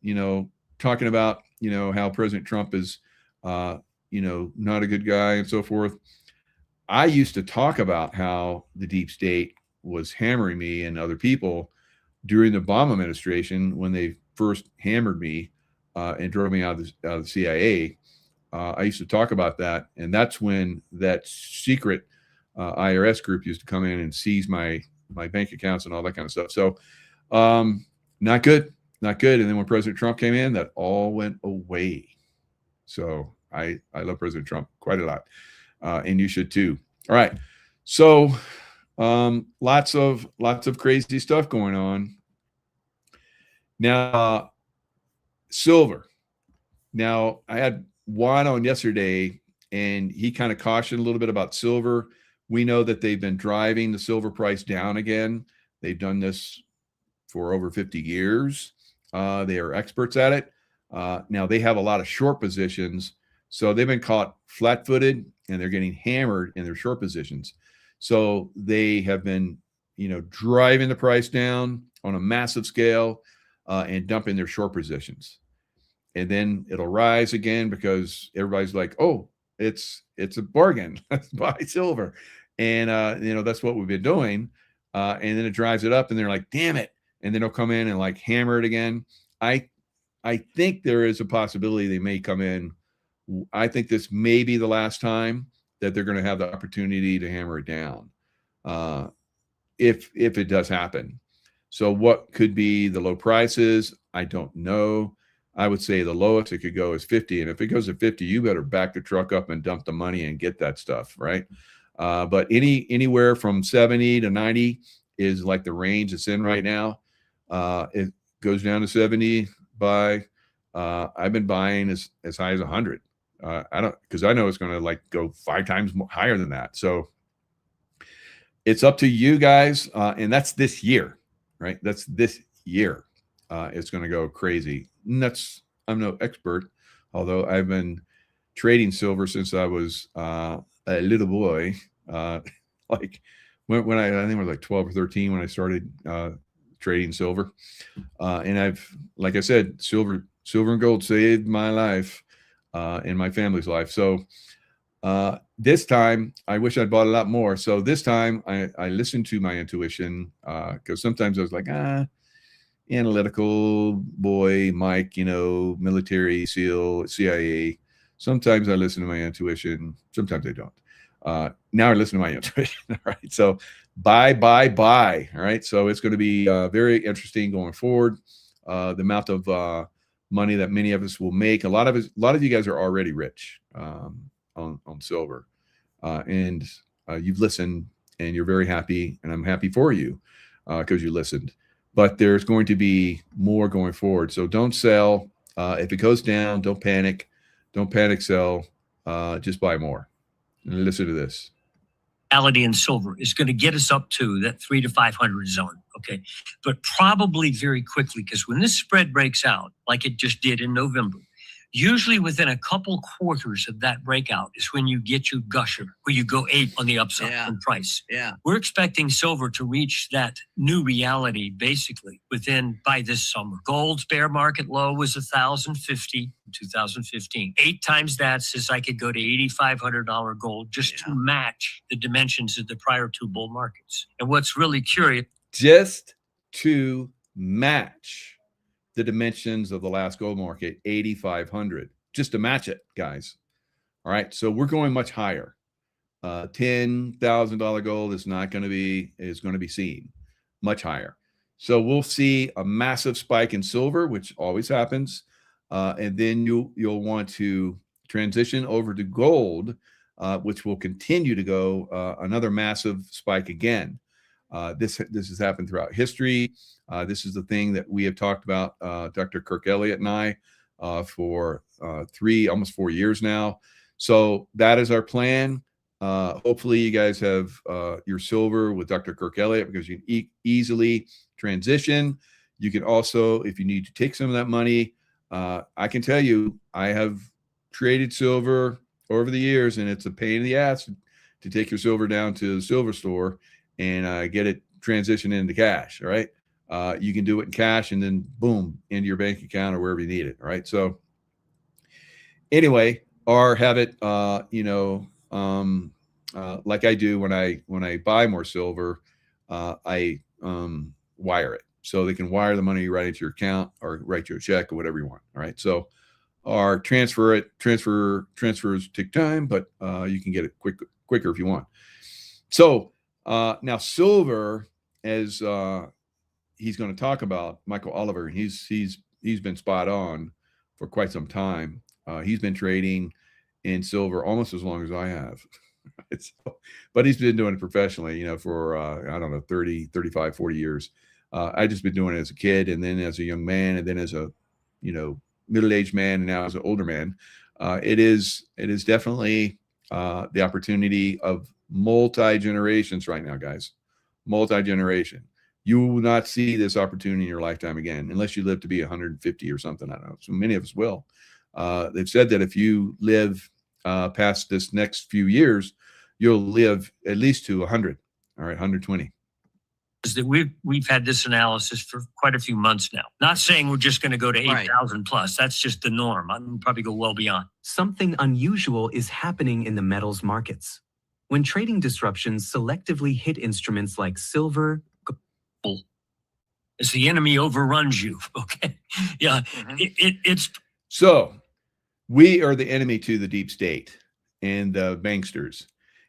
talking about, how President Trump is, not a good guy and so forth. I used to talk about how the deep state was hammering me and other people during the Obama administration when they first hammered me and drove me out of the CIA. I used to talk about that, and that's when that secret IRS group used to come in and seize my bank accounts and all that kind of stuff. So not good. And then when President Trump came in, that all went away. So I love President Trump quite a lot, and you should too. All right, so lots of crazy stuff going on now. Silver. Now I had Juan on yesterday, and he kind of cautioned a little bit about silver. We know that they've been driving the silver price down again. They've done this for over 50 years. They are experts at it. Now they have a lot of short positions, so they've been caught flat-footed, and they're getting hammered in their short positions. So they have been, driving the price down on a massive scale and dumping their short positions. And then it'll rise again because everybody's like, oh, it's a bargain. Let's buy silver. And, that's what we've been doing. And then it drives it up, and they're like, damn it. And then they'll come in and like hammer it again. I think there is a possibility they may come in. I think this may be the last time that they're going to have the opportunity to hammer it down, if it does happen. So what could be the low prices? I don't know. I would say the lowest it could go is 50. And if it goes to 50, you better back the truck up and dump the money and get that stuff, right? But anywhere from 70 to 90 is like the range it's in right now. It goes down to 70 by, I've been buying as high as 100. Because I know it's going to like go 5 times higher than that. So it's up to you guys. And that's this year, right? That's this year. It's going to go crazy. And I'm no expert, although I've been trading silver since I was a little boy. Like when I think I was like 12 or 13 when I started trading silver. And I've, like I said, silver and gold saved my life and my family's life. So this time I wish I'd bought a lot more. So this time I listened to my intuition, because sometimes I was like, analytical boy, Mike, military SEAL, CIA. Sometimes I listen to my intuition. Sometimes I don't. Now I listen to my intuition. All right. So buy. All right. So it's going to be very interesting going forward. The amount of money that many of us will make. A lot of you guys are already rich on silver, and you've listened, and you're very happy, and I'm happy for you because you listened. But there's going to be more going forward. So don't sell. If it goes down, don't panic. Don't panic sell. Just buy more. And listen to this. Reality in silver is going to get us up to that 300 to 500 zone. Okay. But probably very quickly, because when this spread breaks out, like it just did in November, usually within a couple quarters of that breakout is when you get your gusher, where you go ape on the upside in price. Yeah. We're expecting silver to reach that new reality basically by this summer. Gold's bear market low was 1,050 in 2015. 8 times that says I could go to $8,500 gold just to match the dimensions of the prior 2 bull markets. And what's really curious, just to match the dimensions of the last gold market, 8,500, just to match it, guys. All right. So we're going much higher. $10,000 gold is going to be seen much higher. So we'll see a massive spike in silver, which always happens. And then you'll want to transition over to gold, which will continue to go another massive spike again. This has happened throughout history. This is the thing that we have talked about, Dr. Kirk Elliott and I, for almost 4 years now. So that is our plan. Hopefully you guys have your silver with Dr. Kirk Elliott, because you can easily transition. You can also, if you need to take some of that money, I can tell you, I have traded silver over the years, and it's a pain in the ass to take your silver down to the silver store and get it transitioned into cash. All right. You can do it in cash and then boom, into your bank account or wherever you need it. All right. So anyway, or have it, like I do when I buy more silver, I wire it. So they can wire the money right into your account or write you a check or whatever you want. All right. So, or transfers take time, but you can get it quicker if you want. So now silver, as he's going to talk about, Michael Oliver, he's been spot on for quite some time. He's been trading in silver almost as long as I have. But he's been doing it professionally, for, I don't know, 30, 35, 40 years. I just been doing it as a kid, and then as a young man, and then as a, middle-aged man, and now as an older man. It is definitely the opportunity of multi-generations right now, guys. Multi-generation. You will not see this opportunity in your lifetime again, unless you live to be 150 or something. I don't know. So many of us will. They've said that if you live past this next few years, you'll live at least to 100. All right, 120. Is that we've had this analysis for quite a few months now. Not saying we're just going to go to 8,000 plus. That's just the norm. I'm probably go well beyond. Something unusual is happening in the metals markets. When trading disruptions selectively hit instruments like silver, as the enemy overruns you. Okay. Yeah. It's so we are the enemy to the deep state and the banksters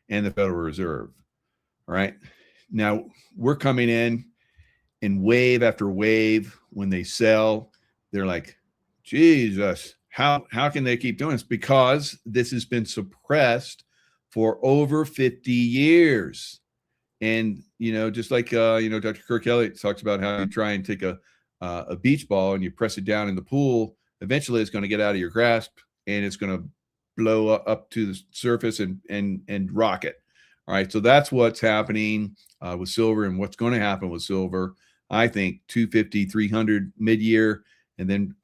and the Federal Reserve. All right. Now we're coming in wave after wave. When they sell, they're like, Jesus, how can they keep doing this? Because this has been suppressed for over 50 years. And, just like, Dr. Kirk Elliott talks about how you try and take a beach ball and you press it down in the pool, eventually it's going to get out of your grasp and it's going to blow up to the surface and rock it. All right. So that's what's happening with silver, and what's going to happen with silver. I think 250, 300 mid-year, and then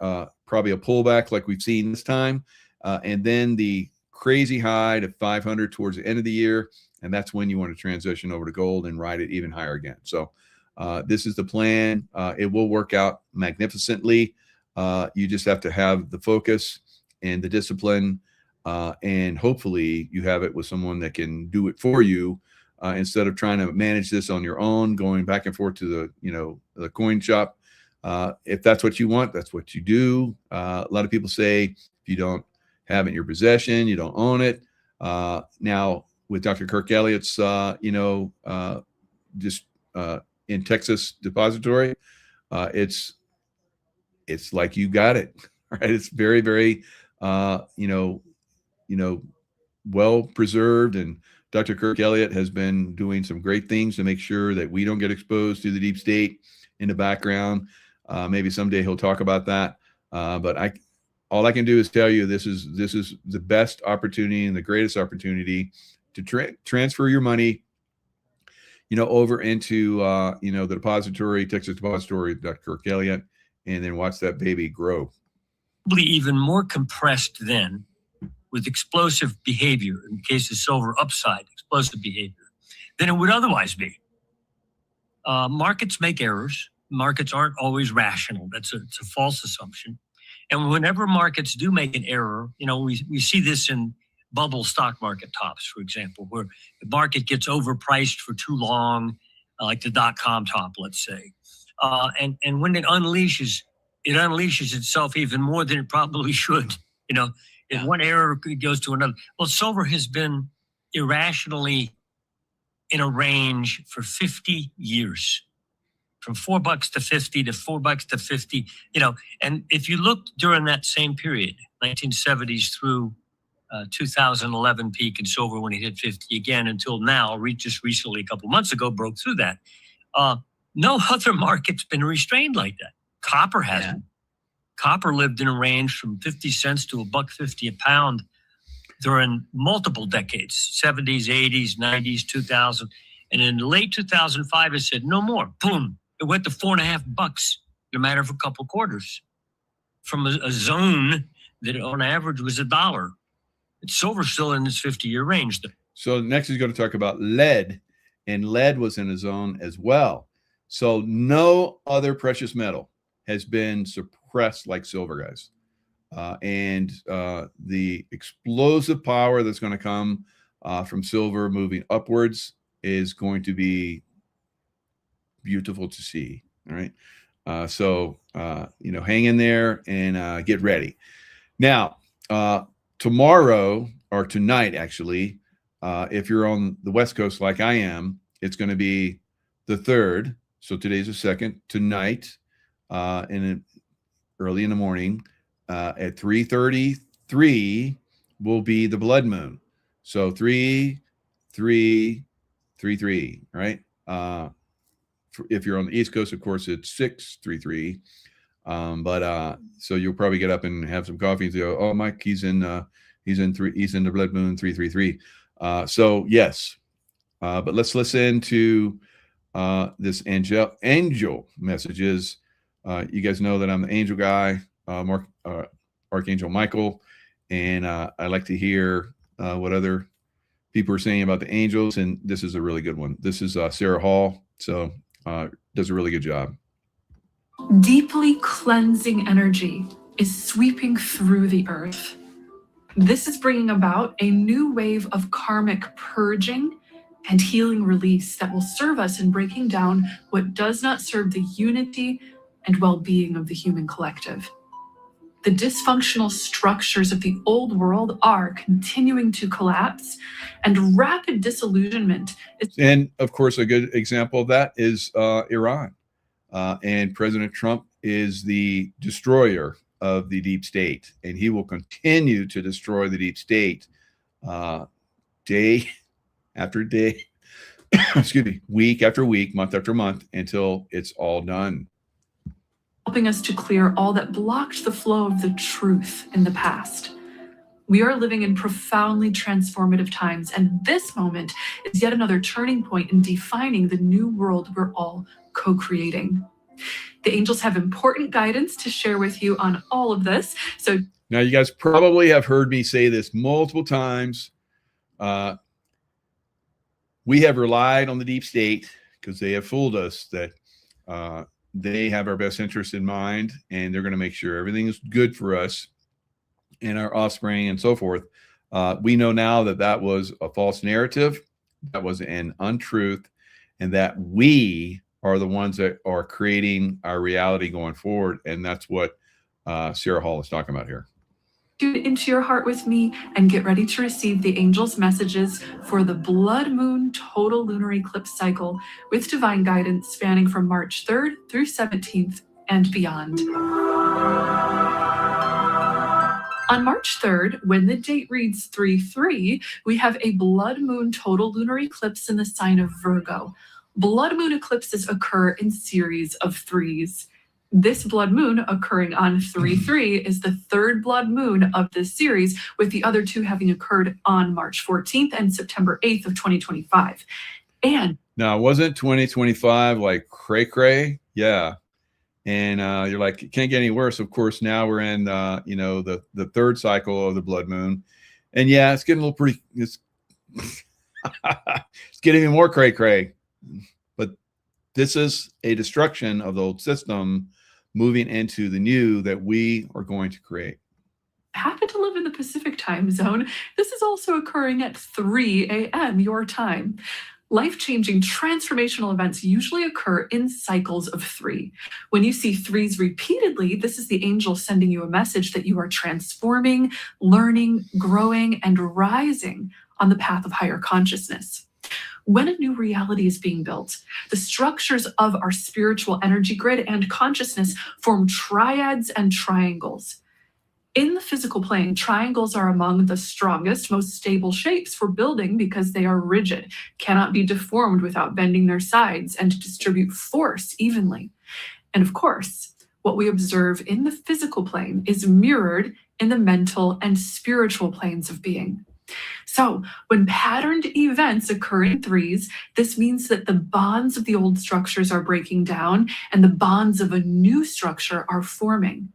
probably a pullback like we've seen this time. And then the crazy high to 500 towards the end of the year. And that's when you want to transition over to gold and ride it even higher again. So this is the plan. It will work out magnificently. You just have to have the focus and the discipline, and hopefully you have it with someone that can do it for you, instead of trying to manage this on your own, going back and forth to the coin shop. If that's what you want, that's what you do. A lot of people say if you don't have it in your possession, you don't own it. Now with Dr. Kirk Elliott's, just in Texas Depository, it's like you got it, right? It's very, very, well preserved, and Dr. Kirk Elliott has been doing some great things to make sure that we don't get exposed to the deep state in the background. Maybe someday he'll talk about that. But all I can do is tell you this is the best opportunity and the greatest opportunity to transfer your money, over into the depository, Texas Depository, Dr. Kirk Elliott, and then watch that baby grow. Probably even more compressed then, with explosive behavior, in case of silver upside, explosive behavior, than it would otherwise be. Markets make errors. Markets aren't always rational. It's a false assumption. And whenever markets do make an error, we see this in bubble stock market tops, for example, where the market gets overpriced for too long, like the .com top, let's say. And when it unleashes itself even more than it probably should. If one error goes to another. Well, silver has been irrationally in a range for 50 years, from $4 to 50 to $4 to 50. And if you look during that same period, 1970s through 2011 peak in silver when it hit 50 again until now, just recently, a couple months ago, broke through that. No other market's been restrained like that. Copper hasn't. Copper lived in a range from 50 cents to $1.50 a pound during multiple decades, 70s, 80s, 90s, 2000. And in late 2005, it said, no more. Boom. It went to $4.50 in a matter of a couple quarters from a zone that on average was $1. Silver's still in its 50-year range. So next he's going to talk about lead, and lead was in a zone as well. So no other precious metal has been suppressed like silver, guys. And the explosive power that's going to come from silver moving upwards is going to be beautiful to see. All right. So hang in there and get ready. Now, tomorrow or tonight, actually, if you're on the West Coast like I am, it's going to be the 3rd. So today's the 2nd. Tonight, early in the morning, at 3:33 will be the blood moon. So 3:33, right? If you're on the East Coast, of course, it's 6:33. So you'll probably get up and have some coffee and go, "Oh, Mike, he's in the blood moon 3:33." So yes, but let's listen to this angel messages. You guys know that I'm the angel guy, Archangel Michael, and I like to hear what other people are saying about the angels. And this is a really good one. This is Sarah Hall, so does a really good job. Deeply cleansing energy is sweeping through the earth. This is bringing about a new wave of karmic purging and healing release that will serve us in breaking down what does not serve the unity and well-being of the human collective. The dysfunctional structures of the old world are continuing to collapse, and rapid disillusionment is. And of course, a good example of that is Iran. And President Trump is the destroyer of the deep state, and he will continue to destroy the deep state day after day, excuse me, week after week, month after month, until it's all done. Helping us to clear all that blocked the flow of the truth in the past. We are living in profoundly transformative times, and this moment is yet another turning point in defining the new world we're all co-creating. The angels have important guidance to share with you on all of this. So now you guys probably have heard me say this multiple times. We have relied on the deep state because they have fooled us that they have our best interest in mind, and they're going to make sure everything is good for us and our offspring and so forth. We know now that that was a false narrative, that was an untruth, and that we are the ones that are creating our reality going forward. And that's what Sarah Hall is talking about here. Tune into your heart with me and get ready to receive the angels' messages for the blood moon total lunar eclipse cycle with divine guidance spanning from March 3rd through 17th and beyond. On March 3rd, when the date reads 3-3, we have a blood moon total lunar eclipse in the sign of Virgo. Blood moon eclipses occur in series of threes. This blood moon occurring on 3-3 is the third blood moon of this series, with the other two having occurred on March 14th and September 8th of 2025. And now, wasn't 2025 like cray-cray? Yeah. And you're like, it can't get any worse. Of course, now we're in, the third cycle of the blood moon. And yeah, it's getting a little pretty, it's getting even more cray-cray. But this is a destruction of the old system moving into the new that we are going to create. Happen to live in the Pacific time zone. This is also occurring at 3 a.m. your time. Life-changing transformational events usually occur in cycles of 3. When you see 3s repeatedly, this is the angel sending you a message that you are transforming, learning, growing, and rising on the path of higher consciousness. When a new reality is being built, the structures of our spiritual energy grid and consciousness form triads and triangles. In the physical plane, triangles are among the strongest, most stable shapes for building because they are rigid, cannot be deformed without bending their sides, and distribute force evenly. And of course, what we observe in the physical plane is mirrored in the mental and spiritual planes of being. So when patterned events occur in 3s, this means that the bonds of the old structures are breaking down and the bonds of a new structure are forming.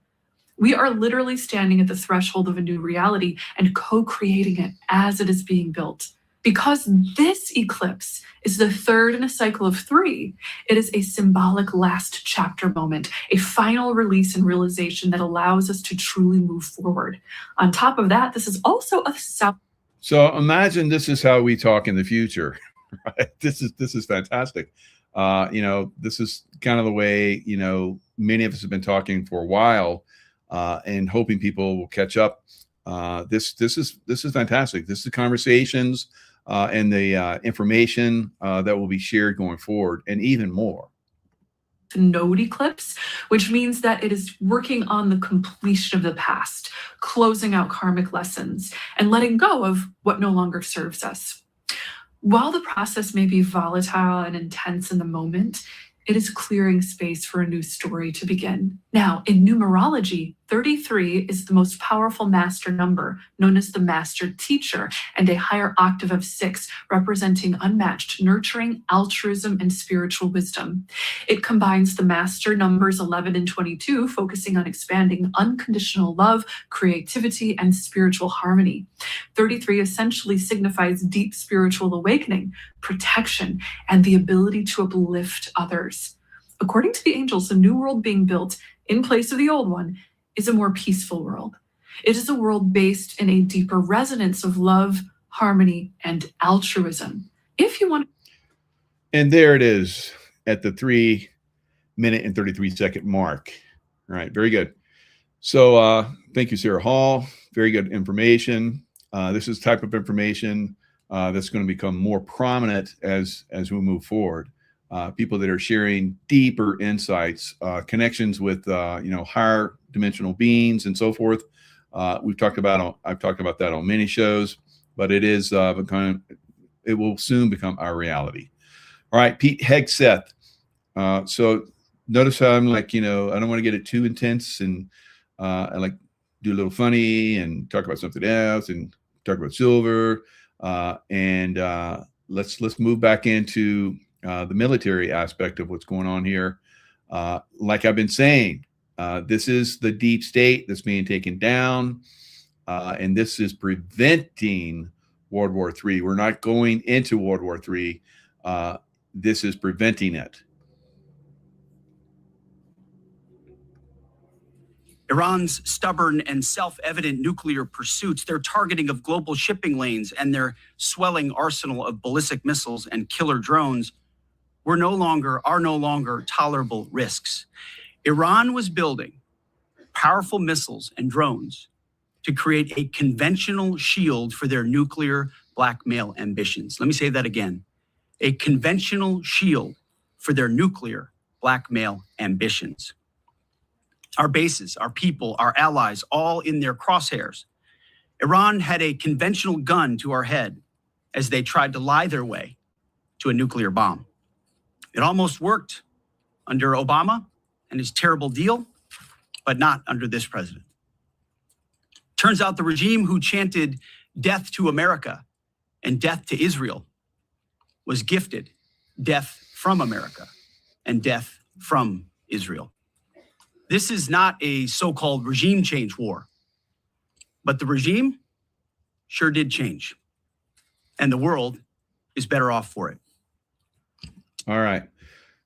We are literally standing at the threshold of a new reality and co-creating it as it is being built. Because this eclipse is the third in a cycle of 3, it is a symbolic last chapter moment, a final release and realization that allows us to truly move forward. On top of that, this is also a So imagine this is how we talk in the future, right? This is fantastic. This is kind of the way, many of us have been talking for a while, and hoping people will catch up. This is fantastic. This is conversations and the information that will be shared going forward, and even more. node eclipse, which means that it is working on the completion of the past, closing out karmic lessons, and letting go of what no longer serves us. While the process may be volatile and intense in the moment, it is clearing space for a new story to begin. Now, in numerology, 33 is the most powerful master number, known as the master teacher, and a higher octave of 6, representing unmatched nurturing, altruism, and spiritual wisdom. It combines the master numbers 11 and 22, focusing on expanding unconditional love, creativity, and spiritual harmony. 33 essentially signifies deep spiritual awakening, protection, and the ability to uplift others. According to the angels, the new world being built in place of the old one is a more peaceful world. It is a world based in a deeper resonance of love, harmony, and altruism. If you want. And there it is at the 3-minute and 33-second mark. All right, very good. So thank you, Sarah Hall. Very good information. This is the type of information that's going to become more prominent as we move forward. People that are sharing deeper insights, connections with higher dimensional beings and so forth. I've talked about that on many shows, but it will soon become our reality. All right, Pete Hegseth. So notice how I'm like, I don't want to get it too intense, and I like do a little funny and talk about something else and talk about silver, and let's move back into the military aspect of what's going on here. Like I've been saying, this is the deep state that's being taken down, and this is preventing World War III. We're not going into World War III. This is preventing it. Iran's stubborn and self-evident nuclear pursuits, their targeting of global shipping lanes, and their swelling arsenal of ballistic missiles and killer drones are no longer tolerable risks. Iran was building powerful missiles and drones to create a conventional shield for their nuclear blackmail ambitions. Let me say that again. A conventional shield for their nuclear blackmail ambitions. Our bases, our people, our allies, all in their crosshairs. Iran had a conventional gun to our head as they tried to lie their way to a nuclear bomb. It almost worked under Obama and his terrible deal, but not under this president. Turns out the regime who chanted death to America and death to Israel was gifted death from America and death from Israel. This is not a so-called regime change war, but the regime sure did change, and the world is better off for it. All right.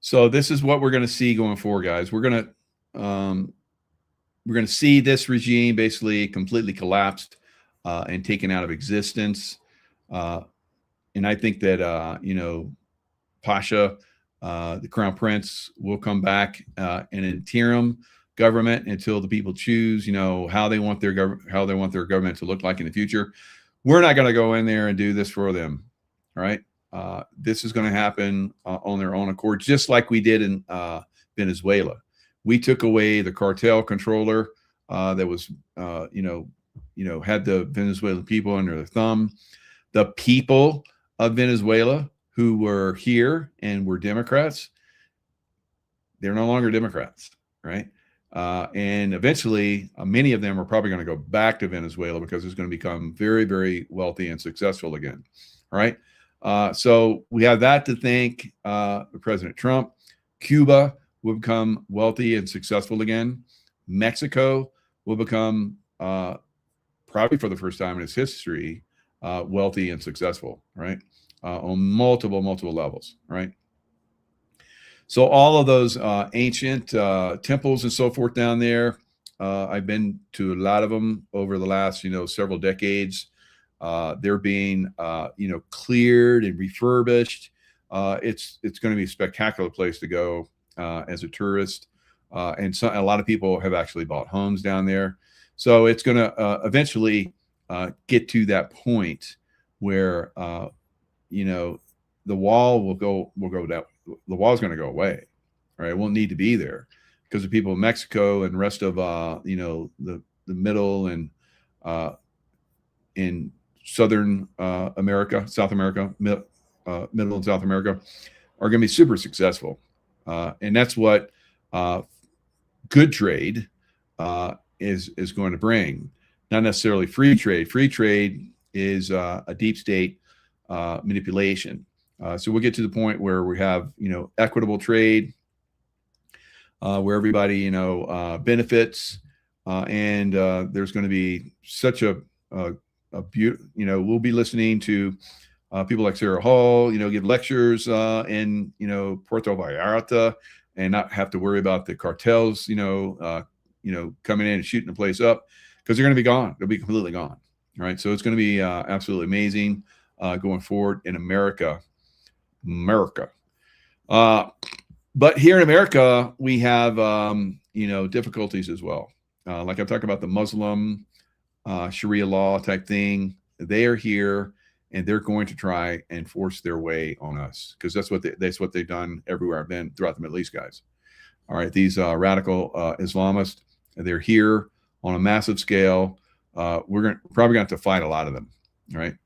So this is what we're going to see going forward, guys. We're going to see this regime basically completely collapsed and taken out of existence. And I think that, Pasha, the Crown Prince, will come back in an interim government until the people choose, how they want their government to look like in the future. We're not going to go in there and do this for them. All right. This is going to happen on their own accord, just like we did in Venezuela. We took away the cartel controller that was, had the Venezuelan people under their thumb. The people of Venezuela who were here and were Democrats, they're no longer Democrats, right? And eventually, many of them are probably going to go back to Venezuela because it's going to become very, very wealthy and successful again. All right. So we have that to thank President Trump. Cuba will become wealthy and successful again. Mexico will become, probably for the first time in its history, wealthy and successful, right? On multiple levels, right? So all of those ancient temples and so forth down there, I've been to a lot of them over the last, several decades. They're being, cleared and refurbished. It's going to be a spectacular place to go as a tourist. And a lot of people have actually bought homes down there. So it's going to eventually get to that point where, the wall will go down. The wall is going to go away, right? It won't need to be there because the people of Mexico and the rest of, the middle and in Southern America, South America, middle and South America are going to be super successful. And that's what good trade is going to bring. Not necessarily free trade. Free trade is a deep state manipulation. So we'll get to the point where we have, equitable trade, where everybody, benefits, and there's going to be such a beautiful, we'll be listening to people like Sarah Hall, give lectures in, Puerto Vallarta, and not have to worry about the cartels, coming in and shooting the place up, because they're going to be gone. They'll be completely gone. Right. So it's going to be absolutely amazing going forward in America. But here in America, we have, difficulties as well. Like I'm talking about the Muslim Sharia law type thing. They are here and they're going to try and force their way on us, because that's what they've done everywhere I've been throughout the Middle East, guys. All right. These radical Islamists, they're here on a massive scale. We're probably going to have to fight a lot of them, right?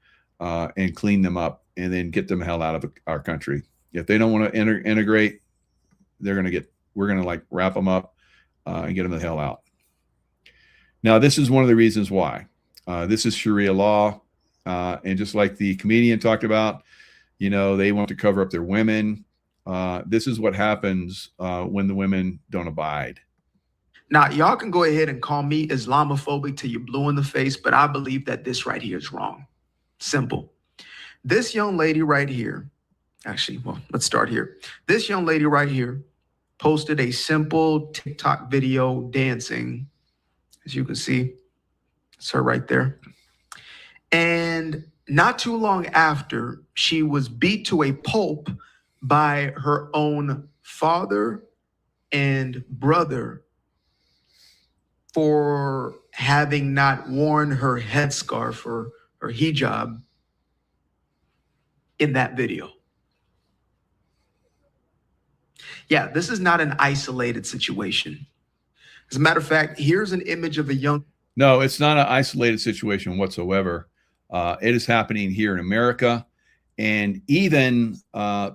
And clean them up and then get them the hell out of our country. If they don't want to integrate, we're going to wrap them up and get them the hell out. Now, this is one of the reasons why. This is Sharia law. And just like the comedian talked about, they want to cover up their women. This is what happens when the women don't abide. Now, y'all can go ahead and call me Islamophobic till you're blue in the face, but I believe that this right here is wrong. Simple. This young lady right here, actually, well, let's start here. This young lady right here posted a simple TikTok video dancing. As you can see, it's her right there. And not too long after, she was beat to a pulp by her own father and brother for having not worn her headscarf or her hijab in that video. Yeah, this is not an isolated situation. As a matter of fact, here's an image of a young... No, it's not an isolated situation whatsoever. It is happening here in America. And even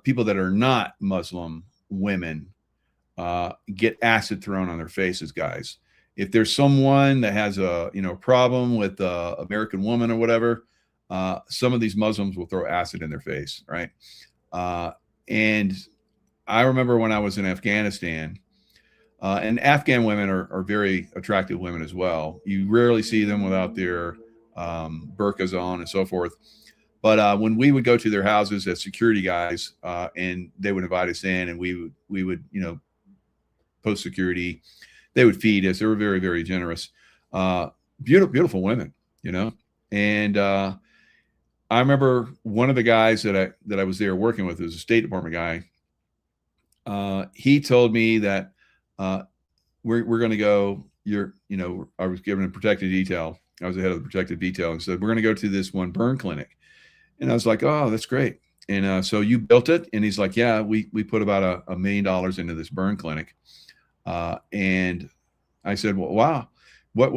people that are not Muslim women get acid thrown on their faces, guys. If there's someone that has a problem with American woman or whatever, some of these Muslims will throw acid in their face, right? And I remember when I was in Afghanistan, and Afghan women are very attractive women as well. You rarely see them without their burqas on and so forth. But when we would go to their houses as security guys, and they would invite us in, and we would post security, they would feed us. They were very, very generous. Beautiful women, And I remember one of the guys that I was there working with, was a State Department guy. He told me that we're going to go. I was given a protected detail. I was the head of the protected detail, and said, we're going to go to this one burn clinic. And I was like, oh, that's great. And so you built it? And he's like, yeah, we put about $1 million into this burn clinic. And I said, well, wow, what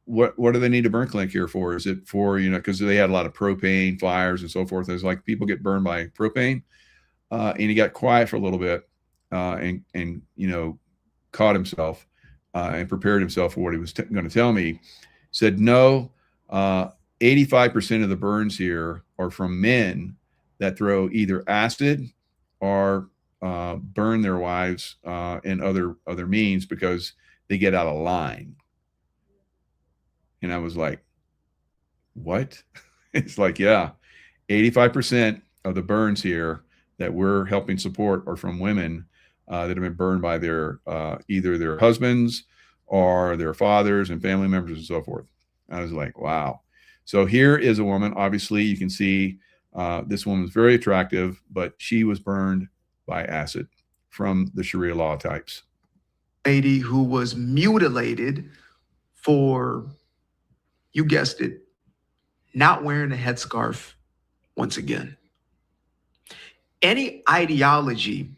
do they need a burn clinic here for? Is it for, because they had a lot of propane fires and so forth. It was like people get burned by propane. And he got quiet for a little bit and caught himself and prepared himself for what he was going to tell me. Said, no, 85% of the burns here are from men that throw either acid or burn their wives and other means because they get out of line. And I was like, what? It's like, yeah, 85% of the burns here that we're helping support are from women that have been burned by their either their husbands or their fathers and family members and so forth. I was like, wow. So here is a woman. Obviously, you can see this woman's very attractive, but she was burned by acid from the Sharia law types. Lady who was mutilated for, you guessed it, not wearing a headscarf once again. Any ideology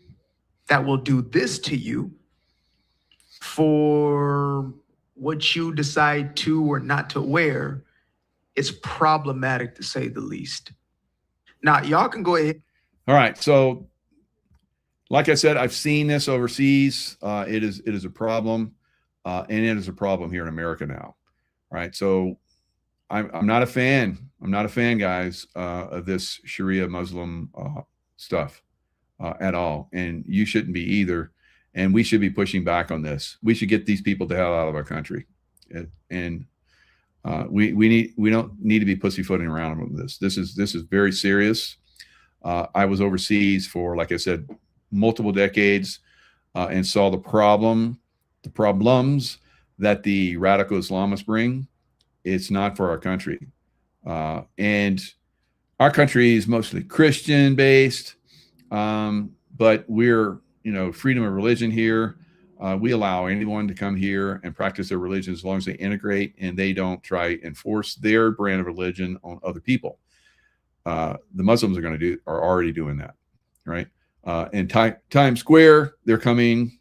that will do this to you for what you decide to or not to wear is problematic, to say the least. Now, y'all can go ahead. All right. So, like I said, I've seen this overseas. It is a problem, and it is a problem here in America now. All right. So, I'm not a fan. I'm not a fan, guys, of this Sharia Muslim stuff at all, and you shouldn't be either. And we should be pushing back on this. We should get these people the hell out of our country, and we don't need to be pussyfooting around with this. This is very serious. I was overseas for, like I said, multiple decades, and saw the problems that the radical Islamists bring. It's not for our country. And our country is mostly Christian based, but we're, freedom of religion here. We allow anyone to come here and practice their religion as long as they integrate and they don't try enforce their brand of religion on other people. The Muslims are already doing that, right? In Times Square, they're coming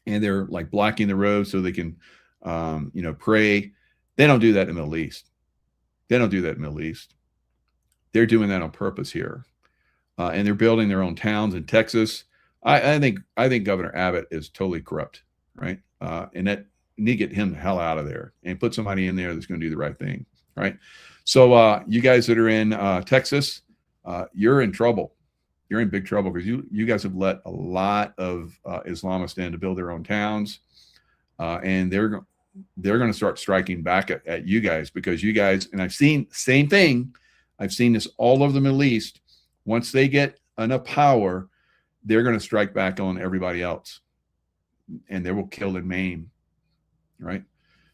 and they're like blocking the road so they can, pray. They don't do that in the Middle East. They don't do that in the Middle East. They're doing that on purpose here. And they're building their own towns in Texas. I think Governor Abbott is totally corrupt, right? And that need to get him the hell out of there and put somebody in there that's going to do the right thing, right? So you guys that are in Texas, you're in trouble. You're in big trouble because you guys have let a lot of Islamists in to build their own towns, and they're going to start striking back at you guys because you guys, and I've seen same thing. I've seen this all over the Middle East. Once they get enough power, they're going to strike back on everybody else, and they will kill and maim, right?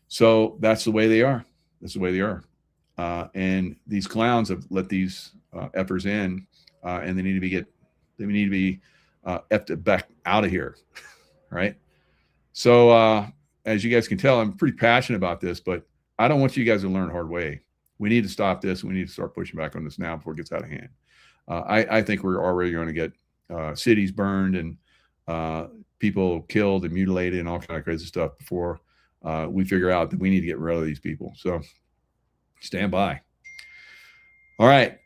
So that's the way they are. That's the way they are. And these clowns have let these effers in, and they need to be effed back out of here, right? So as you guys can tell, I'm pretty passionate about this, but I don't want you guys to learn the hard way. We need to stop this. We need to start pushing back on this now before it gets out of hand. I think we're already going to get cities burned and people killed and mutilated and all kind of crazy stuff before we figure out that we need to get rid of these people. So stand by. All right.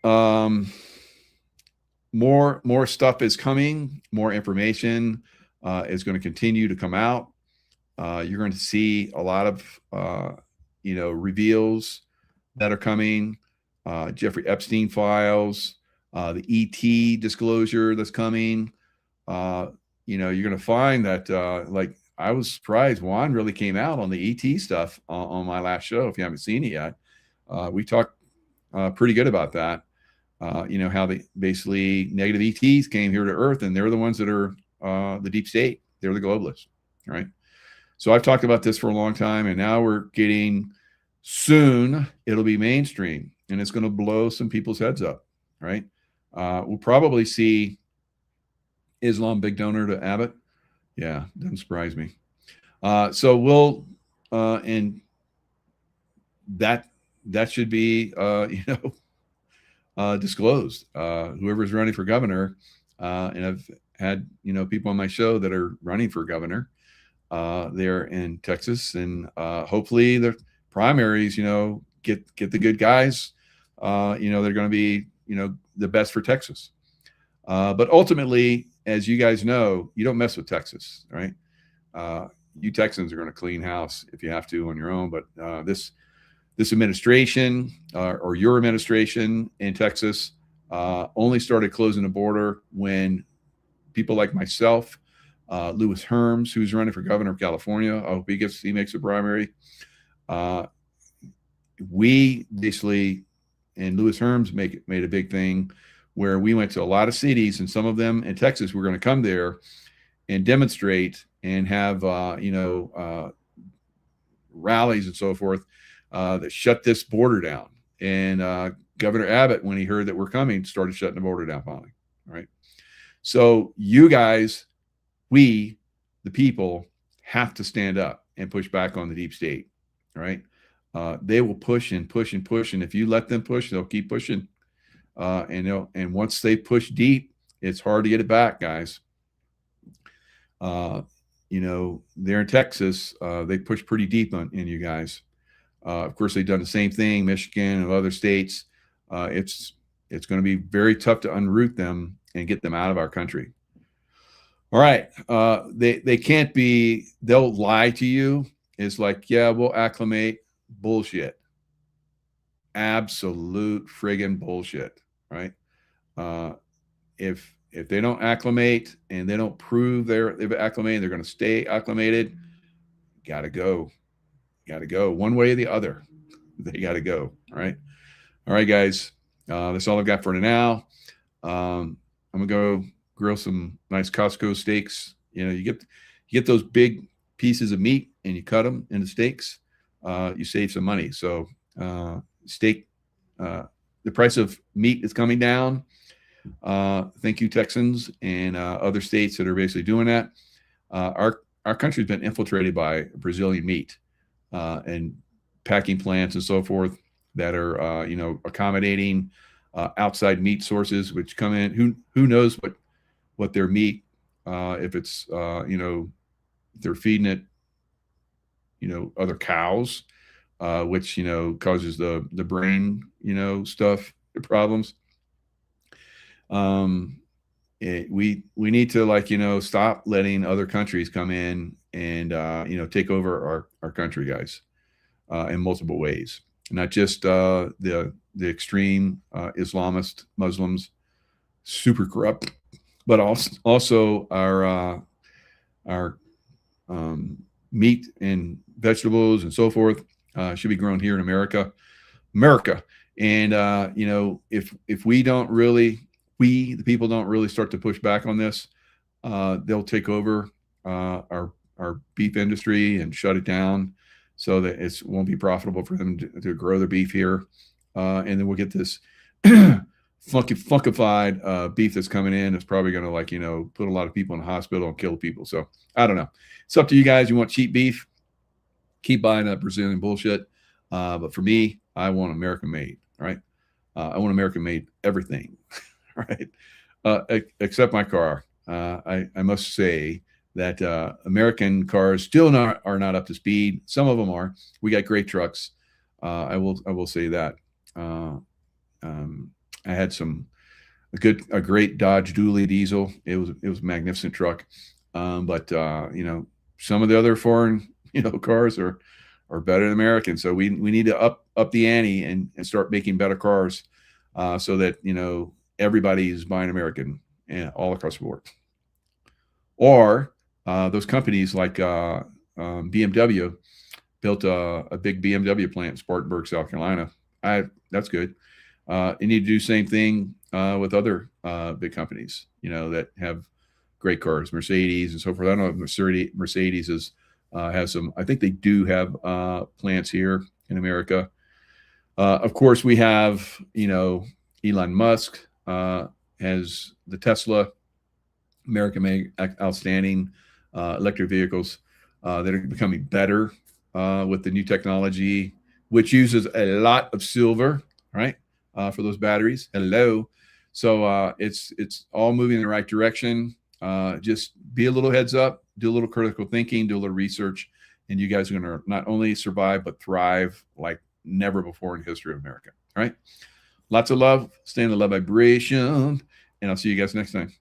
More stuff is coming. More information is going to continue to come out. You're going to see a lot of, reveals that are coming. Jeffrey Epstein files, the ET disclosure that's coming. You're going to find that, like, I was surprised Juan really came out on the ET stuff on my last show. If you haven't seen it yet, we talked pretty good about that. How they basically negative ETs came here to Earth, and they're the ones that are the deep state. They're the globalists, right? So I've talked about this for a long time, and now we're getting, soon it'll be mainstream, and it's going to blow some people's heads up, right? We'll probably see Islam big donor to Abbott. Yeah, doesn't surprise me. So we'll, and that should be, disclosed. Whoever's running for governor, and I've had, people on my show that are running for governor there in Texas, and hopefully the primaries, get the good guys, they're going to be, the best for Texas. But ultimately, as you guys know, you don't mess with Texas, right? You Texans are going to clean house if you have to on your own. But this administration or your administration in Texas only started closing the border when people like myself, Louis Herms, who's running for governor of California, I hope he makes a primary. We basically and Lewis Herms made a big thing where we went to a lot of cities, and some of them in Texas, we're going to come there and demonstrate and have, rallies and so forth that shut this border down. And Governor Abbott, when he heard that we're coming, started shutting the border down finally. All right. So you guys, we, the people, have to stand up and push back on the deep state. All right. They will push and push and push. And if you let them push, they'll keep pushing. And once they push deep, it's hard to get it back, guys. They're in Texas. They push pretty deep in you guys. Of course, they've done the same thing, Michigan and other states. It's going to be very tough to unroot them and get them out of our country. All right. They can't be, they'll lie to you. It's like, yeah, we'll acclimate. Bullshit. Absolute friggin' bullshit. Right. If they don't acclimate and they don't prove they've acclimated, they're going to stay acclimated. Gotta go. One way or the other. They gotta go. All right, guys. That's all I've got for now. I'm gonna go grill some nice Costco steaks. You get those big pieces of meat and you cut them into steaks. You save some money. So steak, the price of meat is coming down. Thank you, Texans and other states that are basically doing that. Our country's been infiltrated by Brazilian meat and packing plants and so forth that are accommodating outside meat sources which come in. Who knows what their meat, if it's they're feeding it other cows, which causes the brain stuff problems. We need to stop letting other countries come in and take over our country, guys, in multiple ways, not just the extreme Islamist Muslims, super corrupt, but also our meat and vegetables and so forth should be grown here in America. And if we don't really, the people don't really start to push back on this, they'll take over our beef industry and shut it down so that it won't be profitable for them to grow their beef here. And then we'll get this funkified beef that's coming in. It's probably going to put a lot of people in the hospital and kill people. So I don't know. It's up to you guys. You want cheap beef? Keep buying that Brazilian bullshit. But for me, I want American made. Right? I want American made everything. Right? Except my car. I must say that American cars still are not up to speed. Some of them are. We got great trucks. I will say that. I had a great Dodge Dually diesel. It was a magnificent truck. But some of the other foreign cars are better than American. So we need to up the ante and start making better cars so that everybody's buying American and all across the board. Or those companies like BMW built a big BMW plant in Spartanburg, South Carolina. That's good. You need to do the same thing with other big companies, that have great cars, Mercedes and so forth. I don't know if Mercedes has some. I think they do have plants here in America. Of course, we have Elon Musk has the Tesla, American-made, outstanding electric vehicles that are becoming better with the new technology, which uses a lot of silver, right, for those batteries. Hello. So it's all moving in the right direction. Just be a little heads up, do a little critical thinking, do a little research, and you guys are going to not only survive, but thrive like never before in the history of America. All right. Lots of love. Stay in the love vibration. And I'll see you guys next time.